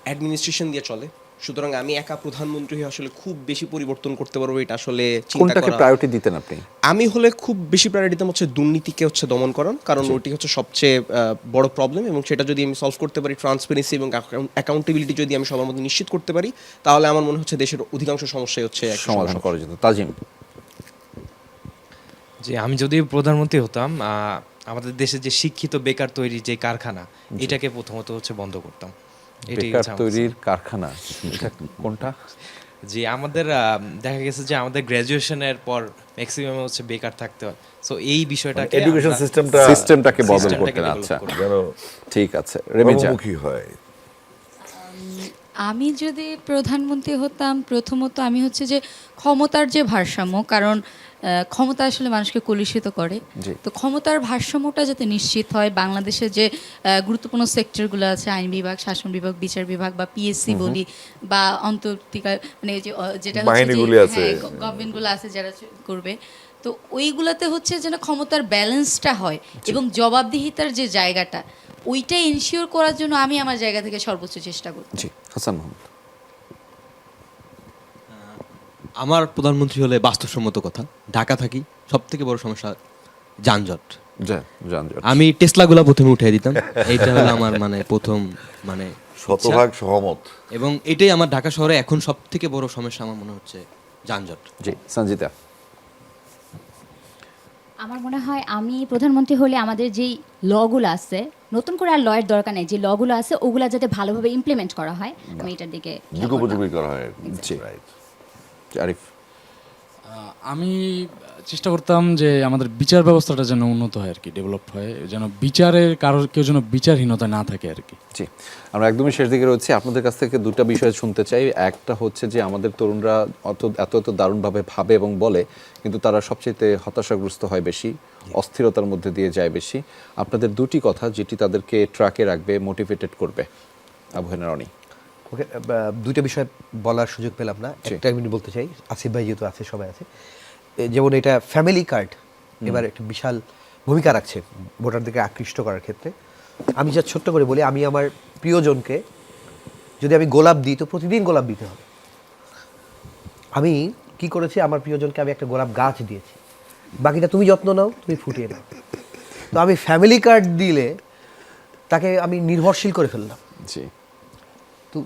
অ্যাডমিনিস্ট্রেশন দিয়ে চলে, সুতরাং আমি একা প্রধানমন্ত্রী হয়ে আসলে খুব বেশি পরিবর্তন করতে পারবো এটা আসলে চিন্তা কোনটাকে করা। প্রায়োরিটি দিতেন আপনি? আমি হলে খুব বেশি প্রায়োরিটি দিতাম হচ্ছে দুর্নীতিকে হচ্ছে দমন করার, কারণ ওটি হচ্ছে সবচেয়ে বড় প্রবলেম এবং সেটা যদি আমি সলভ করতে পারি, ট্রান্সপারেন্সি এবং অ্যাকাউন্টেবিলিটি যদি আমি সবার মধ্যে নিশ্চিত করতে পারি, তাহলে আমার মনে হচ্ছে দেশের অধিকাংশ সমস্যাই হচ্ছে একটা সমাধান করা যেত। তাজিম? যে আমি যদি প্রধানমন্ত্রী হতাম, আমাদের দেশে যে শিক্ষিত বেকার তৈরির যে কারখানা, এটাকে প্রথমত হচ্ছে বন্ধ করতাম। এটাই বেকার হচ্ছে আমার তৈরির কারখানা, এটা কোনটা? যে আমাদের দেখা গেছে যে আমাদের গ্র্যাজুয়েশনের পর ম্যাক্সিমাম হচ্ছে বেকার থাকতে হয়। সো এই বিষয়টাকে এডুকেশন আমরা- সিস্টেমটাকে বদল সিস্টেমটাকে করতেন। develop আচ্ছা, করবো। যেন ঠিক আছে। রেমিজা? কর্মমুখী হয়। আমি যদি প্রধানমন্ত্রী হতাম, প্রথমত আমি হচ্ছে যে ক্ষমতার যে ভারসাম্য, কারণ ক্ষমতা আসলে মানুষকে কলুষিত করে, জি। তো ক্ষমতার ভারসাম্যটা যাতে নিশ্চিত হয়, বাংলাদেশের যে গুরুত্বপূর্ণ সেক্টরগুলো আছে, আইন বিভাগ, শাসন বিভাগ, বিচার বিভাগ বা পিএসসি বলি বা অন্তর্বর্তীকাল মানে যে যেটা হচ্ছে বাহিনীগুলি আছে। গভর্নমেন্টগুলো আছে যারা করবে, তো ওইগুলাতে হচ্ছে যেন ক্ষমতার ব্যালেন্সটা হয় এবং জবাবদিহিতার যে জায়গাটা ওইটা এনশিওর করার জন্য আমি আমার জায়গা থেকে সর্বোচ্চ চেষ্টা করব। জি, হাসান মাহমুদ? আমার প্রধানমন্ত্রী হলে বাস্তবসম্মত কথা, ঢাকা থাকি, সব থেকে বড় সমস্যা যানজট। যানজট। আমি টেসলাগুলা প্রথমে উঠিয়ে দিতাম, এইটা হলো আমার মানে প্রথম মানে শতভাগ সহমত। এবং এটাই আমার ঢাকা শহরে এখন সব থেকে বড় সমস্যা আমার মনে হচ্ছে যানজট। জি, সঞ্জিতা? আমার মনে হয় আমি প্রধানমন্ত্রী হলে আমাদের যেই লগুলো আছে, নতুন করে আর লয়ের দরকার নেই, যে লগুলো আছে ওগুলা যাতে ভালোভাবে ইমপ্লিমেন্ট করা হয়, আমি এটার দিকে খেয়াল করতাম। যুগোপযোগী করা হয়। জি। রাইট। আরিফ? আমি চেষ্টা করতাম যে আমাদের বিচার ব্যবস্থাটা যেন উন্নত হয় আর কি, ডেভেলপ হয়, যেন বিচারের কারোর কেউ যেন বিচারহীনতা না থাকে আর কি। জি, আমরা একদমই শেষ দিকে রয়েছি। আপনাদের কাছ থেকে দুটো বিষয় শুনতে চাই। একটা হচ্ছে যে আমাদের তরুণরা এত দারুণভাবে ভাবে এবং বলে, কিন্তু তারা সবচেয়ে হতাশাগ্রস্ত হয় বেশি, অস্থিরতার মধ্যে দিয়ে যায় বেশি। আপনাদের দুটি কথা যেটি তাদেরকে ট্র্যাকে রাখবে, মোটিভেটেড করবে। আবু হেনারনি? ওকে, দুইটা বিষয় বলার সুযোগ পেলাম না, একটা আমি বলতে চাই। আসিফ ভাই যেহেতু আছে, সবাই আছে, যেমন এটা ফ্যামিলি কার্ড এবার একটা বিশাল ভূমিকা রাখছে ভোটারদেরকে আকৃষ্ট করার ক্ষেত্রে। আমি যা ছোট্ট করে বলি, আমি আমার প্রিয়জনকে যদি আমি গোলাপ দিই তো প্রতিদিন গোলাপ দিতে হবে। আমি কি করেছি, আমার প্রিয়জনকে আমি একটা গোলাপ গাছ দিয়েছি, বাকিটা তুমি যত্ন নাও, তুমি ফুটিয়ে নাও। তো আমি ফ্যামিলি কার্ড দিলে তাকে আমি নির্ভরশীল করে ফেললাম। জি। তো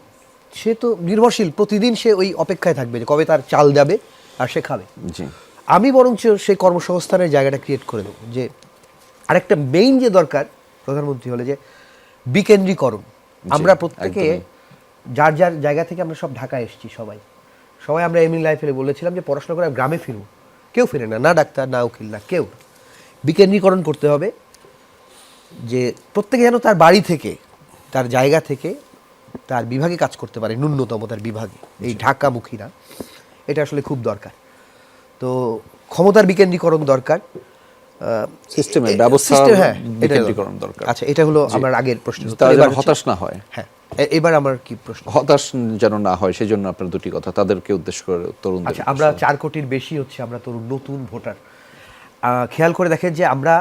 সে তো নির্ভরশীল, প্রতিদিন সে ওই অপেক্ষায় থাকবে যে কবে তার চাল যাবে আর সে খাবে। জি, আমি বরঞ্চ সেই কর্মসংস্থানের জায়গাটা ক্রিয়েট করে দেবো। যে আরেকটা মেইন যে দরকার প্রধানমন্ত্রী হলে যে বিকেন্দ্রীকরণ। আমরা প্রত্যেকে একদমই। যার যার জায়গা থেকে আমরা সব ঢাকায় এসেছি, সবাই আমরা এমনি লাইফে বলেছিলাম যে পড়াশোনা করে গ্রামে ফিরবো, কেউ ফিরে না, না ডাক্তার না উকিল না কেউ। বিকেন্দ্রীকরণ করতে হবে, যে প্রত্যেকে যেন তার বাড়ি থেকে, তার জায়গা থেকে তার বিভাগে কাজ করতে পারে, ন্যূনতম তার বিভাগে, এই ঢাকামুখী না। এটা আসলে খুব দরকার। তো ক্ষমতার বিকেন্দ্রীকরণ দরকার, সিস্টেমের ব্যবস্থা হ্যাঁ, এটা বিকেন্দ্রীকরণ দরকার। আচ্ছা, এটা হলো আমার আগের প্রশ্ন। তারা যেন হতাশ না হয়। হ্যাঁ, এবার আমার কি প্রশ্ন? হতাশ যেন না হয় সেই জন্য আপনার দুটি কথা তাদেরকে উদ্দেশ্য করে, তরুণদের। আচ্ছা, আমরা 4 কোটির বেশি হচ্ছে আমরা তরুণ, নতুন ভোটার। খেয়াল করে দেখেন যে আমরা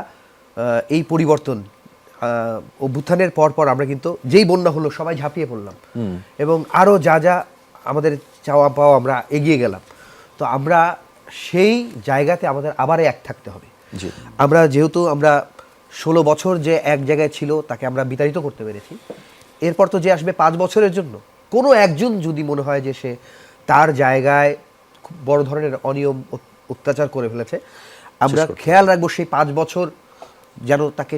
এই পরিবর্তন অভ্যুত্থানের পর আমরা কিন্তু যেই বন্যা হলো সবাই ঝাঁপিয়ে পড়লাম, এবং আরও যা যা আমাদের চাওয়া পাওয়া আমরা এগিয়ে গেলাম। তো আমরা সেই জায়গাতে আমাদের আবার এক থাকতে হবে। আমরা যেহেতু 16 বছর যে এক জায়গায় ছিল তাকে আমরা বিতাড়িত করতে পেরেছি, এরপর তো যে আসবে 5 বছরের জন্য, কোনো একজন যদি মনে হয় যে সে তার জায়গায় খুব বড় ধরনের অনিয়ম অত্যাচার করে ফেলেছে, আমরা খেয়াল রাখবো সেই 5 বছর যেন তাকে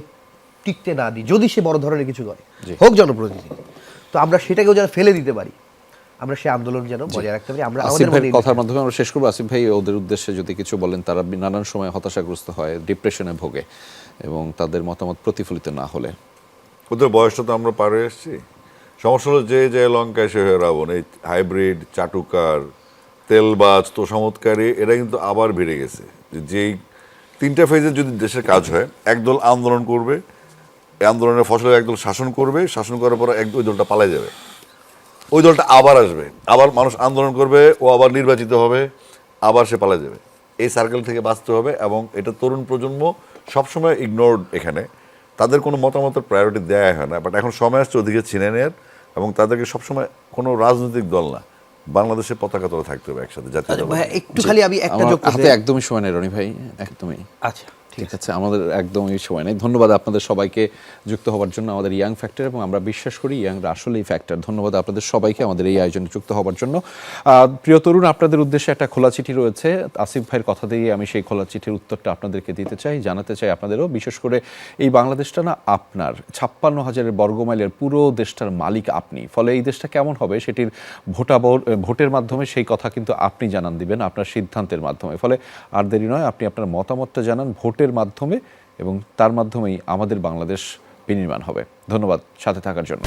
টিকতে না দিই। যদি সে বড় ধরনের কিছু করে, হোক জনপ্রতিনিধি, তো আমরা সেটাকেও যেন ফেলে দিতে পারি, আমরা সেই আন্দোলন যেন বজায় রাখতে পারি। আমরা আসিফ আমাদের ভাইয়ের কথার মাধ্যমে আমরা শেষ করবো। আসিফ ভাই, ওদের উদ্দেশ্যে যদি কিছু বলেন, তারা নানান সময় হতাশাগ্রস্ত হয়, ডিপ্রেশনে ভোগে, এবং তাদের মতামত প্রতিফলিত না হলে। ওদের বয়সটা তো আমরা পার হয়ে এসেছি। সমস্যা হলো যে লঙ্কায় সে হয়ে রাবণ, এই হাইব্রিড, চাটুকার, তেলবাজ, তোষামতকারী, এরা কিন্তু আবার বেড়ে গেছে। যেই 3টা ফেজে যদি দেশের কাজ হয়, একদল আন্দোলন করবে, এই আন্দোলনের ফসলে একদল শাসন করবে, শাসন করার পর ওই দলটা পালাই যাবে, ওই দলটা আবার আসবে, আবার মানুষ আন্দোলন করবে, ও আবার নির্বাচিত হবে, আবার সে পালাই যাবে। এই সার্কেল থেকে বাঁচতে হবে, এবং এটা তরুণ প্রজন্ম সবসময় ইগনোরড। এখানে তাদের কোনো মতামতের প্রায়োরিটি দেওয়া হয় না, বাট এখন সময় আসছে ওদিকে ছিনে নেয়ার, এবং তাদেরকে সবসময় কোনো রাজনৈতিক দল না, বাংলাদেশের পতাকা তলে থাকতে হবে একসাথে, জাতীয় দল। একটু খালি আমি একটা আমার যোগ করতে হাতে একদমই সময় নেই রনি ভাই, একদমই। আচ্ছা, ঠিক আছে, আমাদের একদমই সময় নেই। ধন্যবাদ আপনাদের সবাইকে যুক্ত হওয়ার জন্য আমাদের ইয়াং ফ্যাক্টর, এবং আমরা বিশ্বাস করি ইয়াংরা আসলেই ফ্যাক্টর। ধন্যবাদ আপনাদের সবাইকে আমাদের এই আয়োজনে যুক্ত হওয়ার জন্য। প্রিয় তরুণ, আপনাদের উদ্দেশ্যে একটা খোলা চিঠি রয়েছে। আসিফ ভাইয়ের কথা দিয়ে আমি সেই খোলা চিঠির উত্তরটা আপনাদেরকে দিতে চাই, জানাতে চাই আপনাদেরও। বিশেষ করে এই বাংলাদেশটা না আপনার, 56,000 বর্গমাইলের পুরো দেশটার মালিক আপনি। ফলে এই দেশটা কেমন হবে সেটির ভোটের মাধ্যমে সেই কথা কিন্তু আপনি জানান দিবেন, আপনার সিদ্ধান্তের মাধ্যমে। ফলে আর দেরি নয়, আপনি আপনার মতামতটা জানান ভোটের মাধ্যমে, এবং তার মাধ্যমেই আমাদের বাংলাদেশ বিনির্মাণ হবে। ধন্যবাদ সাথে থাকার জন্য।